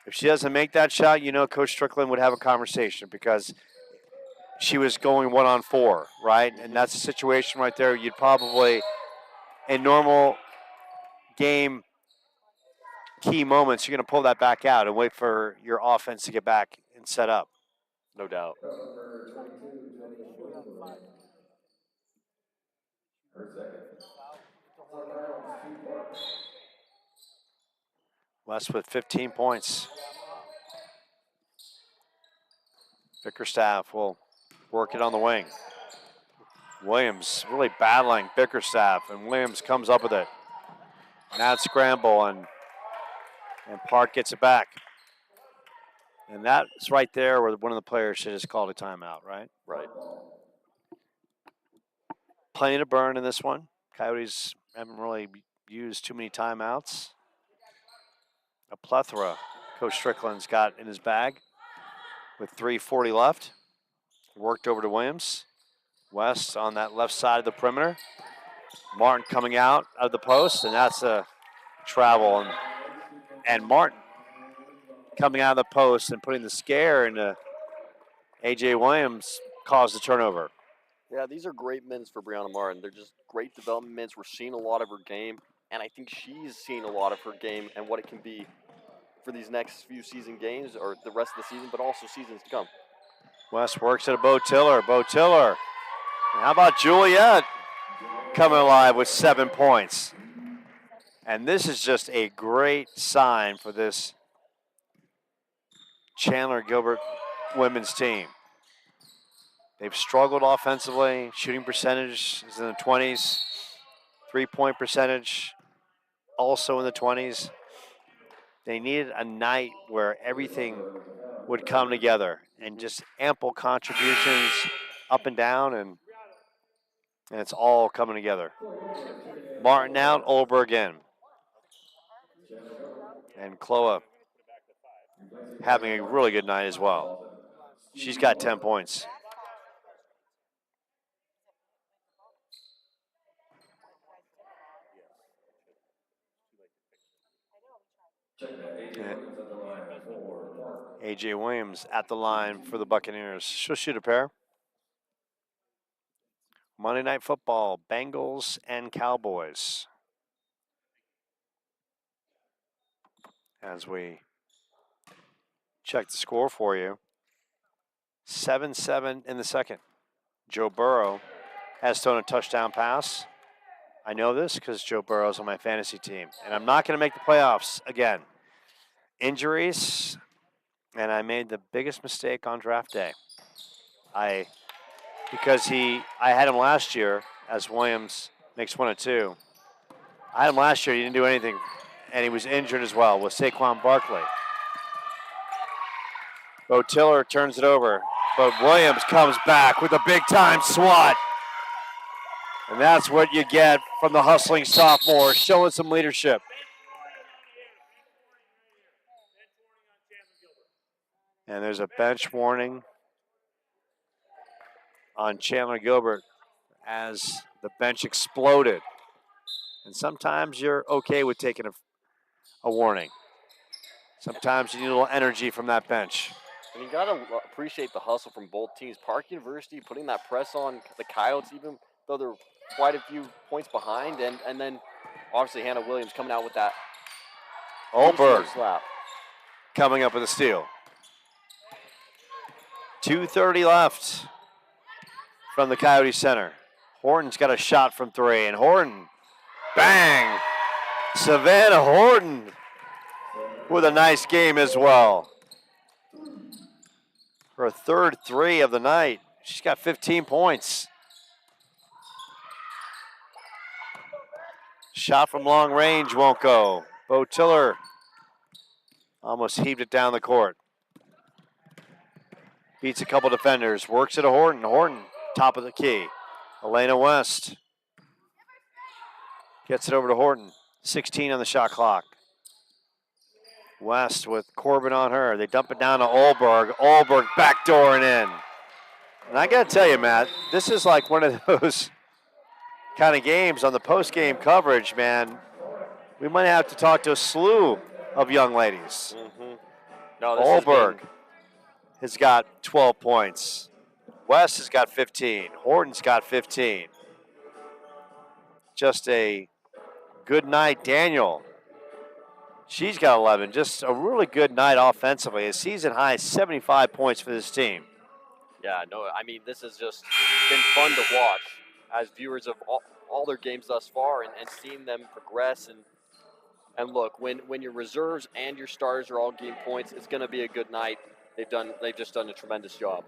[SPEAKER 3] if she doesn't make that shot, you know Coach Strickland would have a conversation because she was going 1-on-4, right? And that's a situation right there. You'd probably, in normal game key moments, you're going to pull that back out and wait for your offense to get back and set up.
[SPEAKER 4] No doubt.
[SPEAKER 3] West with 15 points. Bickerstaff will work it on the wing. Williams really battling Bickerstaff, and Williams comes up with it. Mad scramble, and Park gets it back. And that's right there where one of the players should have called a timeout, right?
[SPEAKER 4] Right.
[SPEAKER 3] Plenty to burn in this one. Coyotes haven't really used too many timeouts. A plethora Coach Strickland's got in his bag with 3:40 left. Worked over to Williams. West on that left side of the perimeter. Martin coming out of the post, and that's a travel. And Martin coming out of the post and putting the scare into A.J. Williams caused the turnover.
[SPEAKER 4] Yeah, these are great minutes for Brianna Martin. They're just great development minutes. We're seeing a lot of her game, and I think she's seeing a lot of her game and what it can be for these next few season games or the rest of the season, but also seasons to come.
[SPEAKER 3] West works at a Bo Tiller. Bo Tiller. And how about Juliet coming alive with 7 points? And this is just a great sign for this Chandler-Gilbert women's team. They've struggled offensively. Shooting percentage is in the 20s. 3-point percentage also in the 20s. They needed a night where everything would come together and just ample contributions up and down, and it's all coming together. Martin out, Olberg in. And Chloe having a really good night as well. She's got 10 points. A.J. Williams at the line for the Buccaneers. She'll shoot a pair. Monday Night Football, Bengals and Cowboys. As we check the score for you. 7-7 in the second. Joe Burrow has thrown a touchdown pass. I know this because Joe Burrow's on my fantasy team. And I'm not going to make the playoffs again. Injuries, and I made the biggest mistake on draft day. Because I had him last year as Williams makes 1 of 2. I had him last year, he didn't do anything, and he was injured as well with Saquon Barkley. Bo Tiller turns it over, but Williams comes back with a big-time swat. And that's what you get from the hustling sophomore, showing some leadership. And there's a bench warning on Chandler-Gilbert as the bench exploded. And sometimes you're okay with taking a warning. Sometimes you need a little energy from that bench.
[SPEAKER 4] And you got to appreciate the hustle from both teams. Park University putting that press on the Coyotes, even though they're quite a few points behind. And then, obviously, Hannah Williams coming out with that
[SPEAKER 3] Olberg
[SPEAKER 4] slap.
[SPEAKER 3] Coming up with a steal. 2:30 left from the Coyote Center. Horton's got a shot from 3, and Horton, bang! Savannah Horton with a nice game as well. Her third 3 of the night. She's got 15 points. Shot from long range won't go. Bo Tiller almost heaved it down the court. Beats a couple defenders. Works it to Horton. Horton, top of the key. Elena West gets it over to Horton. 16 on the shot clock. West with Corbin on her. They dump it down to Olberg. Olberg backdooring in. And I got to tell you, Matt, this is like one of those kind of games on the post-game coverage, man. We might have to talk to a slew of young ladies.
[SPEAKER 4] Mm-hmm. No,
[SPEAKER 3] Olberg has got 12 points. West has got 15. Horton's got 15. Just a good night, Daniel. She's got 11. Just a really good night offensively. A season high 75 points for this team.
[SPEAKER 4] Yeah, no, I mean, this has just been fun to watch as viewers of all their games thus far and seeing them progress. And look, when your reserves and your stars are all getting points, it's going to be a good night. They've just done a tremendous job.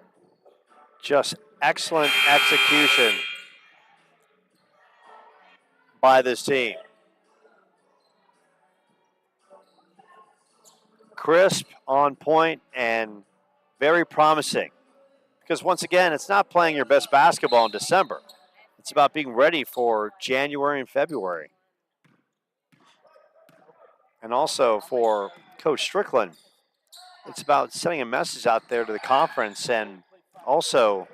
[SPEAKER 3] Just excellent execution by this team. Crisp, on point, and very promising. Because once again, it's not playing your best basketball in December. It's about being ready for January and February. And also for Coach Strickland, it's about sending a message out there to the conference and also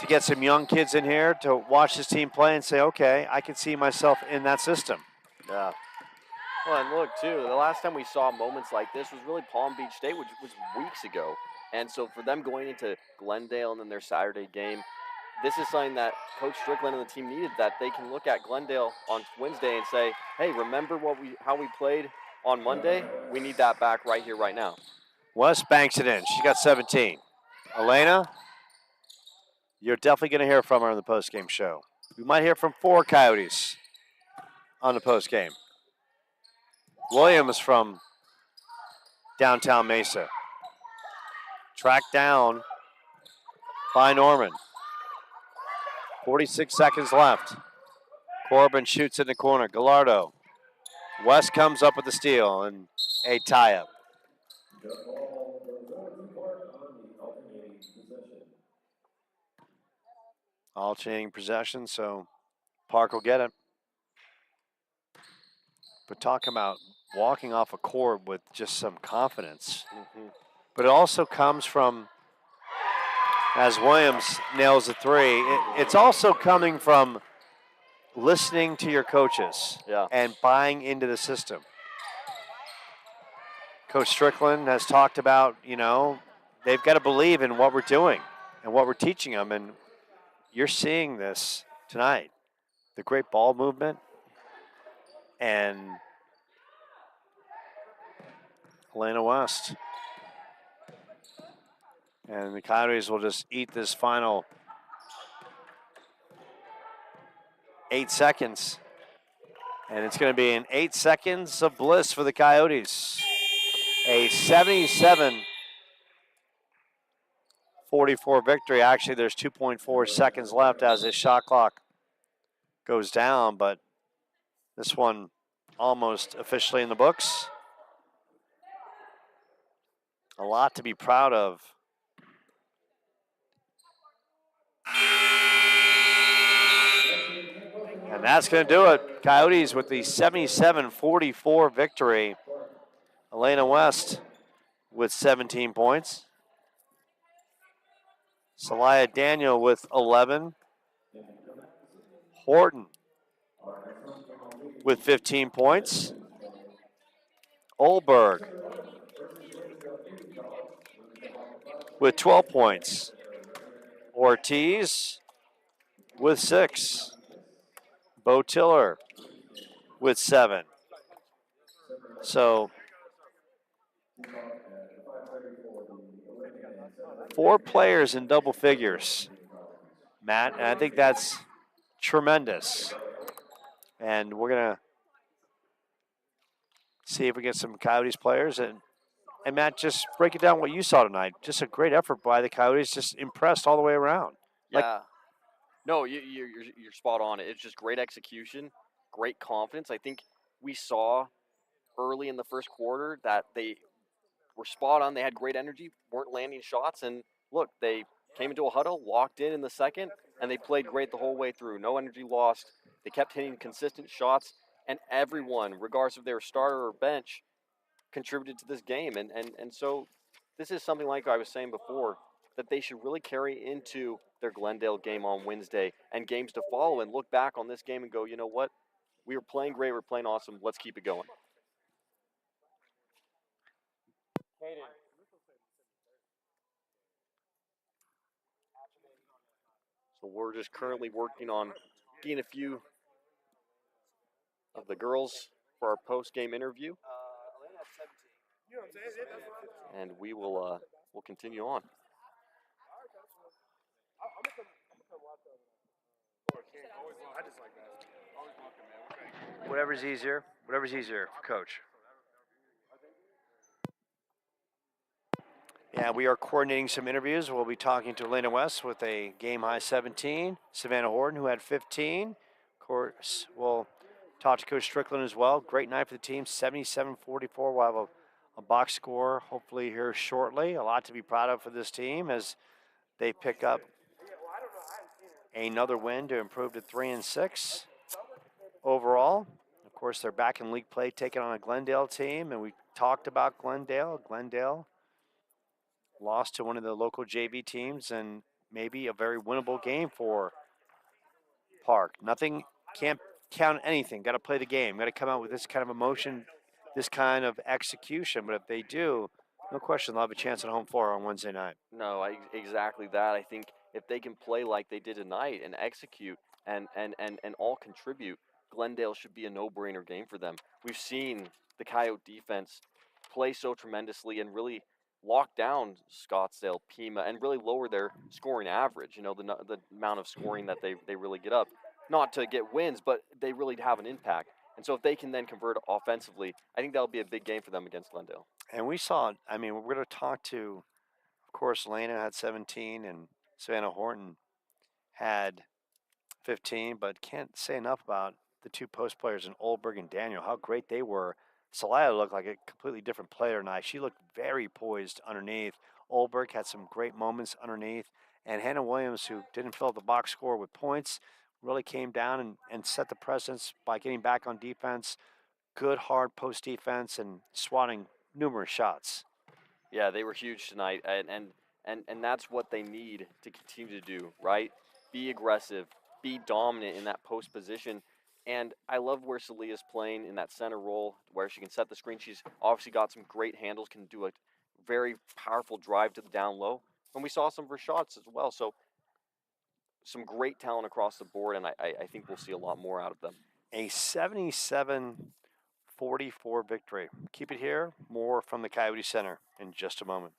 [SPEAKER 3] to get some young kids in here to watch this team play and say, okay, I can see myself in that system.
[SPEAKER 4] Yeah. Well, and look, too, the last time we saw moments like this was really Palm Beach State, which was weeks ago. And so for them going into Glendale and then their Saturday game, this is something that Coach Strickland and the team needed, that they can look at Glendale on Wednesday and say, hey, remember how we played on Monday? We need that back right here, right now.
[SPEAKER 3] West banks it in. She's got 17. Elena, you're definitely going to hear from her in the postgame show. We might hear from 4 Coyotes on the postgame. Williams from downtown Mesa. Tracked down by Norman. 46 seconds left. Corbin shoots in the corner. Gallardo. West comes up with the steal and a tie-up. Alternating possession, so Park will get it. But talk about walking off a court with just some confidence.
[SPEAKER 4] Mm-hmm.
[SPEAKER 3] But it also comes from, as Williams nails the 3, it's also coming from listening to your coaches and buying into the system. Coach Strickland has talked about, they've got to believe in what we're doing and what we're teaching them. And you're seeing this tonight. The great ball movement and Elena West. And the Coyotes will just eat this final 8 seconds. And it's going to be an 8 seconds of bliss for the Coyotes. A 77-44 victory. Actually, there's 2.4 seconds left as this shot clock goes down, but this one almost officially in the books. A lot to be proud of. And that's going to do it. Coyotes with the 77-44 victory. Elena West with 17 points. Celaya Daniel with 11. Horton with 15 points. Olberg with 12 points. Ortiz with 6. Bo Tiller with 7. So 4 players in double figures Matt, and I think that's tremendous. And we're going to see if we get some Coyotes players. And Matt, just break it down what you saw tonight. Just a great effort by the Coyotes, just impressed all the way around. Like-
[SPEAKER 4] Yeah. No, you're spot on. It's just great execution, great confidence. I think we saw early in the first quarter that they were spot on. They had great energy, weren't landing shots, and look, they came into a huddle, locked in the second, and they played great the whole way through. No energy lost. They kept hitting consistent shots, and everyone, regardless if they were starter or bench, contributed to this game. And so this is something like I was saying before that they should really carry into their Glendale game on Wednesday and games to follow and look back on this game and go, you know what? We were playing great. We're playing awesome. Let's keep it going. So we're just currently working on getting a few of the girls for our post-game interview, and we will we'll continue on.
[SPEAKER 3] Whatever's easier for Coach. Yeah, we are coordinating some interviews. We'll be talking to Elena West with a game high 17, Savannah Horton, who had 15. Of course, we'll talk to Coach Strickland as well. Great night for the team, 77-44. We'll have a box score hopefully here shortly. A lot to be proud of for this team as they pick up another win to improve to 3-6 overall. Of course, they're back in league play, taking on a Glendale team, and we talked about Glendale. Glendale lost to one of the local JV teams, and maybe a very winnable game for Park. Nothing, can't count anything. Got to play the game. Got to come out with this kind of emotion, this kind of execution. But if they do, no question, they'll have a chance at home floor on Wednesday night.
[SPEAKER 4] No, exactly that. I think if they can play like they did tonight and execute and all contribute, Glendale should be a no-brainer game for them. We've seen the Coyote defense play so tremendously and really lock down Scottsdale, Pima, and really lower their scoring average. You know, the amount of scoring that they really get up. Not to get wins, but they really have an impact. And so if they can then convert offensively, I think that'll be a big game for them against Glendale.
[SPEAKER 3] And we saw, I mean, we're going to talk to, of course, Lena had 17 and Savannah Horton had 15, but can't say enough about the two post players in Olberg and Daniel, how great they were. Celaya looked like a completely different player tonight. She looked very poised underneath. Olberg had some great moments underneath. And Hannah Williams, who didn't fill up the box score with points, really came down and set the precedence by getting back on defense. Good, hard post defense and swatting numerous shots.
[SPEAKER 4] Yeah, they were huge tonight, and that's what they need to continue to do, right? Be aggressive, be dominant in that post position. And I love where Celia's playing in that center role where she can set the screen. She's obviously got some great handles, can do a very powerful drive to the down low. And we saw some of her shots as well. So some great talent across the board, and I think we'll see a lot more out of them.
[SPEAKER 3] A 77-44 victory. Keep it here. More from the Coyote Center in just a moment.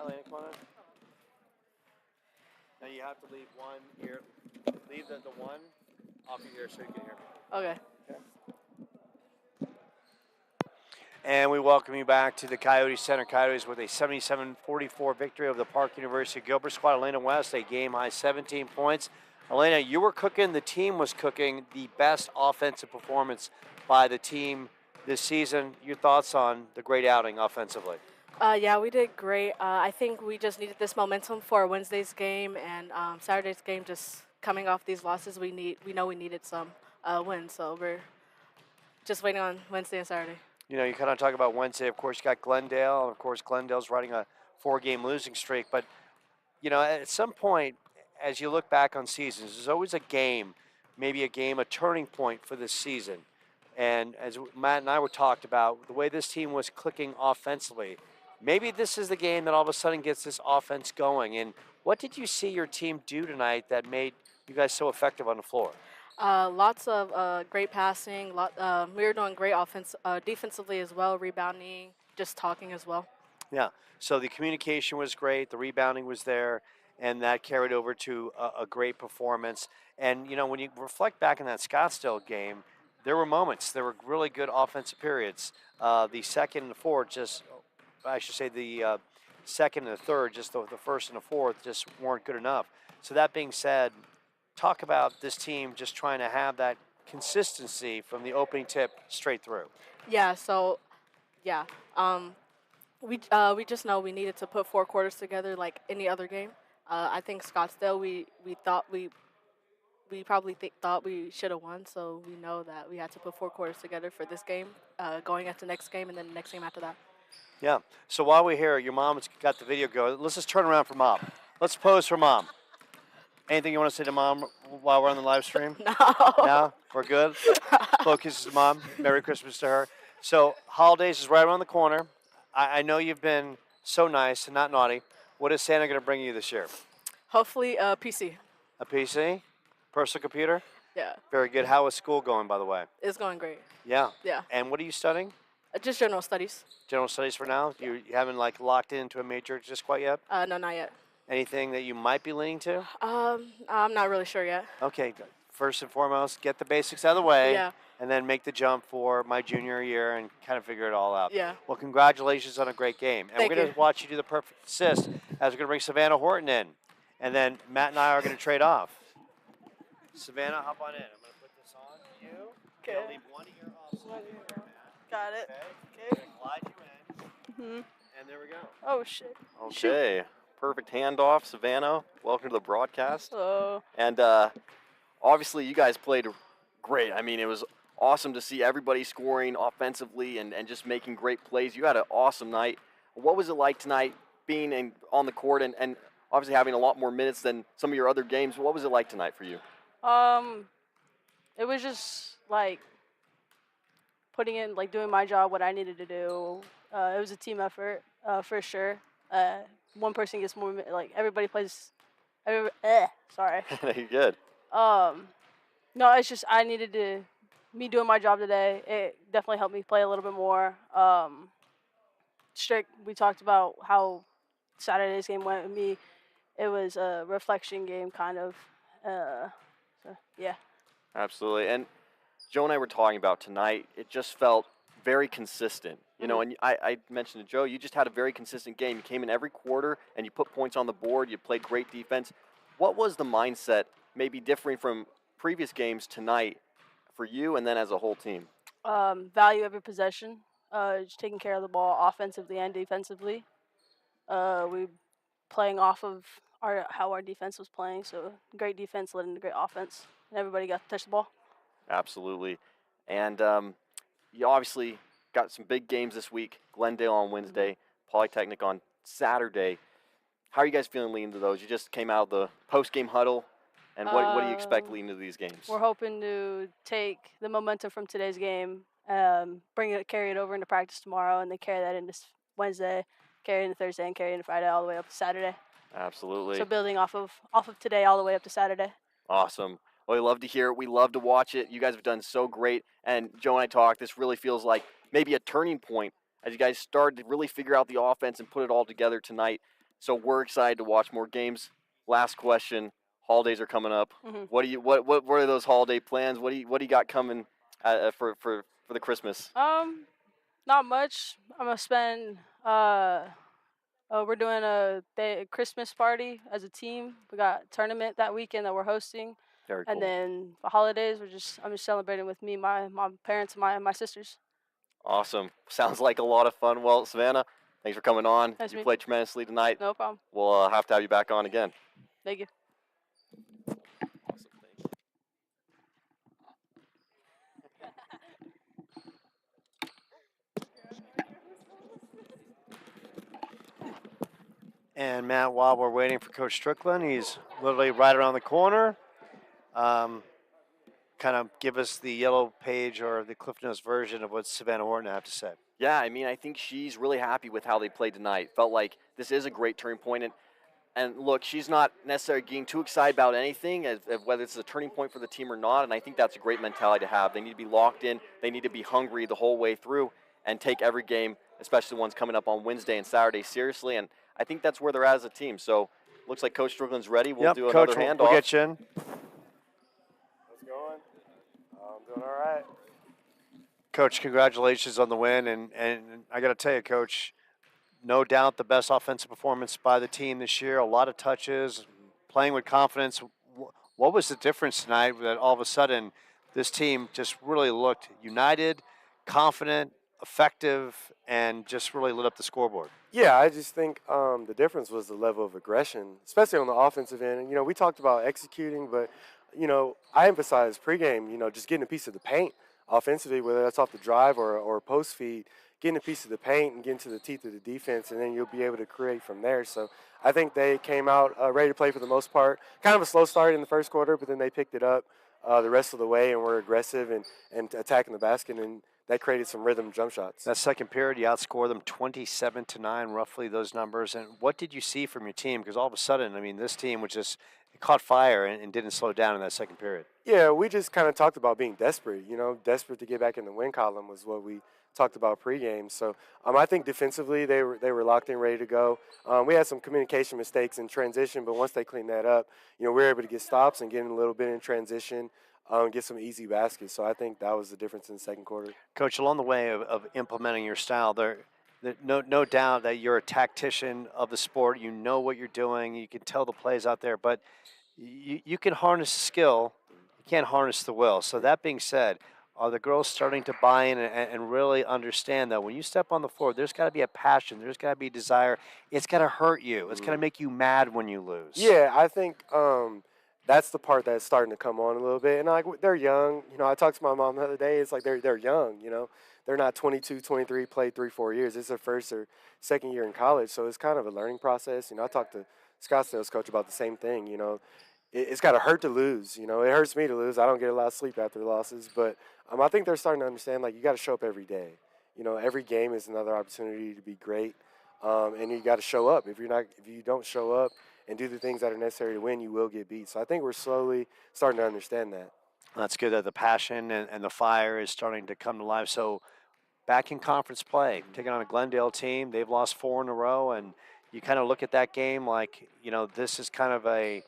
[SPEAKER 3] Elena, come on in. Now you have to leave one ear. Leave the one off your ear so you can hear me.
[SPEAKER 5] Okay.
[SPEAKER 3] And we welcome you back to the Coyote Center. Coyotes with a 77-44 victory over the Park University Gilbert squad. Elena West, a game-high 17 points. Elena, you were cooking. The team was cooking. The best offensive performance by the team this season. Your thoughts on the great outing offensively?
[SPEAKER 5] Yeah, we did great. I think we just needed this momentum for Wednesday's game and Saturday's game. Just coming off these losses, we know we needed some wins. So we're just waiting on Wednesday and Saturday.
[SPEAKER 3] You know, you kind of talk about Wednesday. Of course, you got Glendale. And of course, Glendale's riding a 4-game losing streak. But, you know, at some point, as you look back on seasons, there's always a game, maybe a turning point for this season. And as Matt and I were talked about, the way this team was clicking offensively, maybe this is the game that all of a sudden gets this offense going. And what did you see your team do tonight that made you guys so effective on the floor?
[SPEAKER 5] Lots of great passing. We were doing great defensively as well, rebounding, just talking as well.
[SPEAKER 3] Yeah. So the communication was great. The rebounding was there. And that carried over to a great performance. And, you know, when you reflect back on that Scottsdale game, there were moments. There were really good offensive periods. The second and the fourth the second and the third, just the first and the fourth just weren't good enough. So that being said, talk about this team just trying to have that consistency from the opening tip straight through.
[SPEAKER 5] Yeah. So, yeah. We just know we needed to put 4 quarters together like any other game. I think Scottsdale, we thought we probably thought we should have won, so we know that we had to put 4 quarters together for this game, going into the next game, and then the next game after that.
[SPEAKER 3] Yeah. So while we're here, your mom's got the video going. Let's just turn around for Mom. Let's pose for Mom. Anything you want to say to Mom while we're on the live stream?
[SPEAKER 5] No.
[SPEAKER 3] No? We're good? Blow kisses to Mom. Merry Christmas to her. So holidays is right around the corner. I know you've been so nice and not naughty. What is Santa going to bring you this year?
[SPEAKER 5] Hopefully a PC.
[SPEAKER 3] A PC? Personal computer?
[SPEAKER 5] Yeah.
[SPEAKER 3] Very good. How is school going, by the way?
[SPEAKER 5] It's going great.
[SPEAKER 3] Yeah.
[SPEAKER 5] Yeah.
[SPEAKER 3] And what are you studying?
[SPEAKER 5] Just general studies.
[SPEAKER 3] General studies for now? You haven't locked into a major just quite yet?
[SPEAKER 5] No, not yet.
[SPEAKER 3] Anything that you might be leaning to?
[SPEAKER 5] I'm not really sure yet.
[SPEAKER 3] Okay. First and foremost, get the basics out of the way.
[SPEAKER 5] Yeah.
[SPEAKER 3] And then make the jump for my junior year and kind of figure it all out.
[SPEAKER 5] Yeah.
[SPEAKER 3] Well, congratulations on a great game. And
[SPEAKER 5] Thank
[SPEAKER 3] we're going
[SPEAKER 5] you.
[SPEAKER 3] to watch you do the perfect assist as we're going to bring Savannah Horton in. And then Matt and I are going to trade off. Savannah, hop on in. I'm going to put this on you.
[SPEAKER 5] Okay.
[SPEAKER 3] I'll leave one ear off so you can hear Matt.
[SPEAKER 5] Got it.
[SPEAKER 3] Okay. I'm going to glide you in.
[SPEAKER 5] Mhm.
[SPEAKER 3] And there we go.
[SPEAKER 5] Oh shit.
[SPEAKER 2] Okay. Perfect handoff, Savannah. Welcome to the broadcast.
[SPEAKER 5] Hello.
[SPEAKER 2] And obviously, you guys played great. I mean, it was awesome to see everybody scoring offensively and just making great plays. You had an awesome night. What was it like tonight being on the court and obviously having a lot more minutes than some of your other games? What was it like tonight for you?
[SPEAKER 6] It was just like putting in, like doing my job, what I needed to do. It was a team effort, for sure. One person gets more, like everybody plays. Sorry.
[SPEAKER 2] You're good.
[SPEAKER 6] No, it's just me doing my job today. It definitely helped me play a little bit more. We talked about how Saturday's game went with me. It was a reflection game, kind of. So yeah.
[SPEAKER 2] Absolutely. And Joe and I were talking about tonight, it just felt very consistent. You know, and I mentioned to Joe, you just had a very consistent game. You came in every quarter and you put points on the board. You played great defense. What was the mindset maybe differing from previous games tonight for you and then as a whole team?
[SPEAKER 6] Value every possession. Just taking care of the ball offensively and defensively. We playing off of how our defense was playing. So great defense led into great offense. And everybody got to touch the ball.
[SPEAKER 2] Absolutely. And you obviously got some big games this week. Glendale on Wednesday, Polytechnic on Saturday. How are you guys feeling leading into those? You just came out of the post-game huddle. And what do you expect leading into these games?
[SPEAKER 6] We're hoping to take the momentum from today's game, carry it over into practice tomorrow, and then carry that into Wednesday, carry it into Thursday, and carry it into Friday all the way up to Saturday.
[SPEAKER 2] Absolutely.
[SPEAKER 6] So building off of today all the way up to Saturday.
[SPEAKER 2] Awesome. Well, we love to hear it. We love to watch it. You guys have done so great. And Joe and I talked, this really feels like maybe a turning point as you guys started to really figure out the offense and put it all together tonight. So we're excited to watch more games. Last question: holidays are coming up.
[SPEAKER 6] Mhm.
[SPEAKER 2] What are those holiday plans? What do you got coming for the Christmas?
[SPEAKER 6] Not much. I'm gonna spend. We're doing a Christmas party as a team. We got a tournament that weekend that we're hosting,
[SPEAKER 2] Very
[SPEAKER 6] and
[SPEAKER 2] cool.
[SPEAKER 6] then for holidays, I'm just celebrating with me, my parents, and my sisters.
[SPEAKER 2] Awesome. Sounds like a lot of fun. Well, Savannah, thanks for coming on.
[SPEAKER 6] Nice to
[SPEAKER 2] You
[SPEAKER 6] meet
[SPEAKER 2] played tremendously tonight.
[SPEAKER 6] No problem.
[SPEAKER 2] We'll have to have you back on again.
[SPEAKER 6] Thank you.
[SPEAKER 2] Awesome. Thank you.
[SPEAKER 3] And Matt, while we're waiting for Coach Strickland, he's literally right around the corner. Kind of give us the yellow page or the Cliff Notes version of what Savannah Horton have to say.
[SPEAKER 2] Yeah, I mean, I think she's really happy with how they played tonight. Felt like this is a great turning point. And look, she's not necessarily getting too excited about anything, as whether it's a turning point for the team or not. And I think that's a great mentality to have. They need to be locked in. They need to be hungry the whole way through and take every game, especially the ones coming up on Wednesday and Saturday, seriously. And I think that's where they're at as a team. So looks like Coach Strickland's ready. We'll do
[SPEAKER 3] Coach,
[SPEAKER 2] another handoff.
[SPEAKER 3] we'll get you in.
[SPEAKER 7] How's it going? I'm doing all right.
[SPEAKER 3] Coach, congratulations on the win. And I got to tell you, Coach, no doubt the best offensive performance by the team this year. A lot of touches, playing with confidence. What was the difference tonight that all of a sudden this team just really looked united, confident, effective, and just really lit up the scoreboard?
[SPEAKER 7] Yeah, I just think the difference was the level of aggression, especially on the offensive end. And, we talked about executing, but, I emphasize pregame, just getting a piece of the paint offensively, whether that's off the drive or post feed, getting a piece of the paint and getting to the teeth of the defense, and then you'll be able to create from there. So I think they came out ready to play for the most part. Kind of a slow start in the first quarter, but then they picked it up the rest of the way and were aggressive and attacking the basket, and that created some rhythm jump shots.
[SPEAKER 3] That second period, you outscored them 27-9, roughly those numbers. And what did you see from your team? Because all of a sudden, I mean, this team was just it caught fire and didn't slow down in that second period.
[SPEAKER 7] Yeah, we just kind of talked about being desperate. Desperate to get back in the win column was what we talked about pregame. So I think defensively they were locked in, ready to go. We had some communication mistakes in transition, but once they cleaned that up, we were able to get stops and get in a little bit in transition. Get some easy baskets. So I think that was the difference in the second quarter.
[SPEAKER 3] Coach, along the way of implementing your style, there no doubt that you're a tactician of the sport. You know what you're doing. You can tell the plays out there, but you can harness skill. You can't harness the will. So that being said, are the girls starting to buy in and really understand that when you step on the floor, there's got to be a passion. There's got to be a desire. It's got to hurt you. It's got to make you mad when you lose.
[SPEAKER 7] Yeah, I think that's the part that's starting to come on a little bit. And they're young. I talked to my mom the other day. It's like they're young. They're not 22, 23, played 3-4 years. It's their first or second year in college, so it's kind of a learning process. I talked to Scottsdale's coach about the same thing. It's got to hurt to lose. It hurts me to lose. I don't get a lot of sleep after losses, but I think they're starting to understand you got to show up every day. Every game is another opportunity to be great, and you got to show up. If you don't show up and do the things that are necessary to win, you will get beat. So I think we're slowly starting to understand that.
[SPEAKER 3] That's good that the passion and the fire is starting to come to life. So back in conference play, taking on a Glendale team, they've lost 4 in a row, and you kind of look at that game like, this is kind of a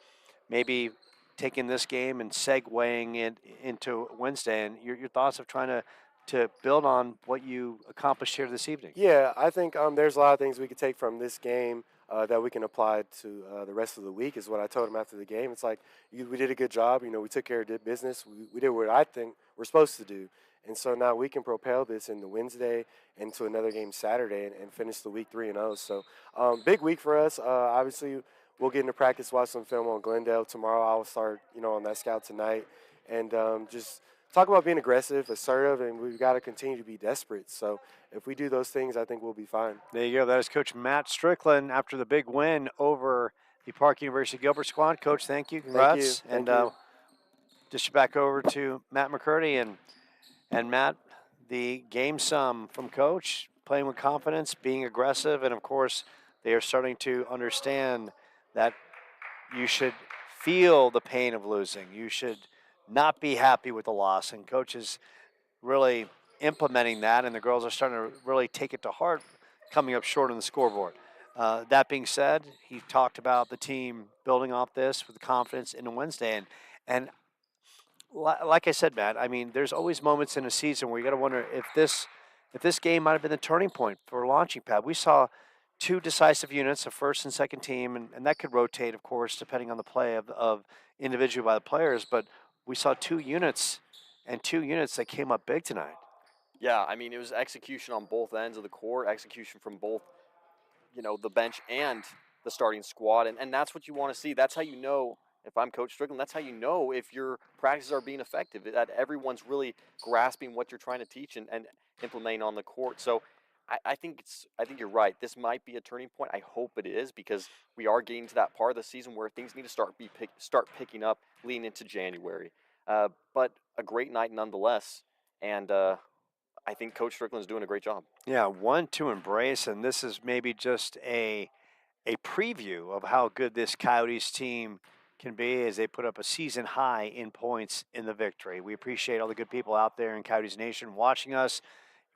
[SPEAKER 3] maybe taking this game and segueing it into Wednesday. And your thoughts of trying to build on what you accomplished here this evening?
[SPEAKER 7] Yeah, I think there's a lot of things we could take from this game that we can apply to the rest of the week, is what I told him after the game. It's like, we did a good job. We took care of business. We did what I think we're supposed to do. And so now we can propel this into Wednesday and to another game Saturday and finish the week 3-0. So big week for us. Obviously, we'll get into practice, watch some film on Glendale. Tomorrow I'll start, on that scout tonight. And just talk about being aggressive, assertive, and we've got to continue to be desperate. So if we do those things, I think we'll be fine.
[SPEAKER 3] There you go. That is Coach Matt Strickland after the big win over the Park University Gilbert squad. Coach, thank you. Congrats.
[SPEAKER 7] Thank you.
[SPEAKER 3] Just back over to Matt McCurdy. And Matt, the game sum from Coach, playing with confidence, being aggressive, and of course, they are starting to understand that you should feel the pain of losing. You should not be happy with the loss. And Coach is really implementing that, and the girls are starting to really take it to heart, coming up short on the scoreboard. That being said, he talked about the team building off this with confidence into Wednesday, and like I said, Matt, I mean, there's always moments in a season where you got to wonder if this game might have been the turning point for a launching pad. We saw two decisive units, a first and second team, and that could rotate, of course, depending on the play of individually by the players. But we saw two units that came up big tonight.
[SPEAKER 2] Yeah, I mean, it was execution on both ends of the court, execution from both, the bench and the starting squad. And that's what you want to see. That's how you know, if I'm Coach Strickland, that's how you know if your practices are being effective, that everyone's really grasping what you're trying to teach and implementing on the court. So I think you're right. This might be a turning point. I hope it is, because we are getting to that part of the season where things need to start picking up leading into January. But a great night nonetheless. And I think Coach Strickland's doing a great job.
[SPEAKER 3] Yeah, one to embrace, and this is maybe just a preview of how good this Coyotes team can be as they put up a season high in points in the victory. We appreciate all the good people out there in Coyotes Nation watching us.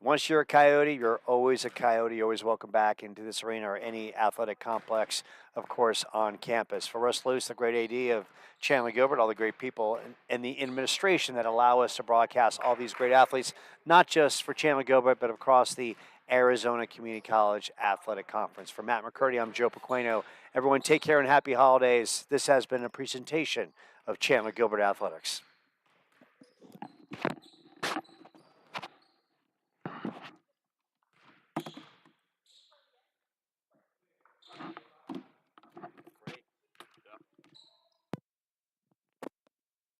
[SPEAKER 3] Once you're a Coyote, you're always a Coyote. You're always welcome back into this arena or any athletic complex, of course, on campus. For Russ Luce, the great AD of Chandler-Gilbert, all the great people and the administration that allow us to broadcast all these great athletes, not just for Chandler-Gilbert, but across the Arizona Community College Athletic Conference. For Matt McCurdy, I'm Joe Pequeno. Everyone take care and happy holidays. This has been a presentation of Chandler-Gilbert Athletics.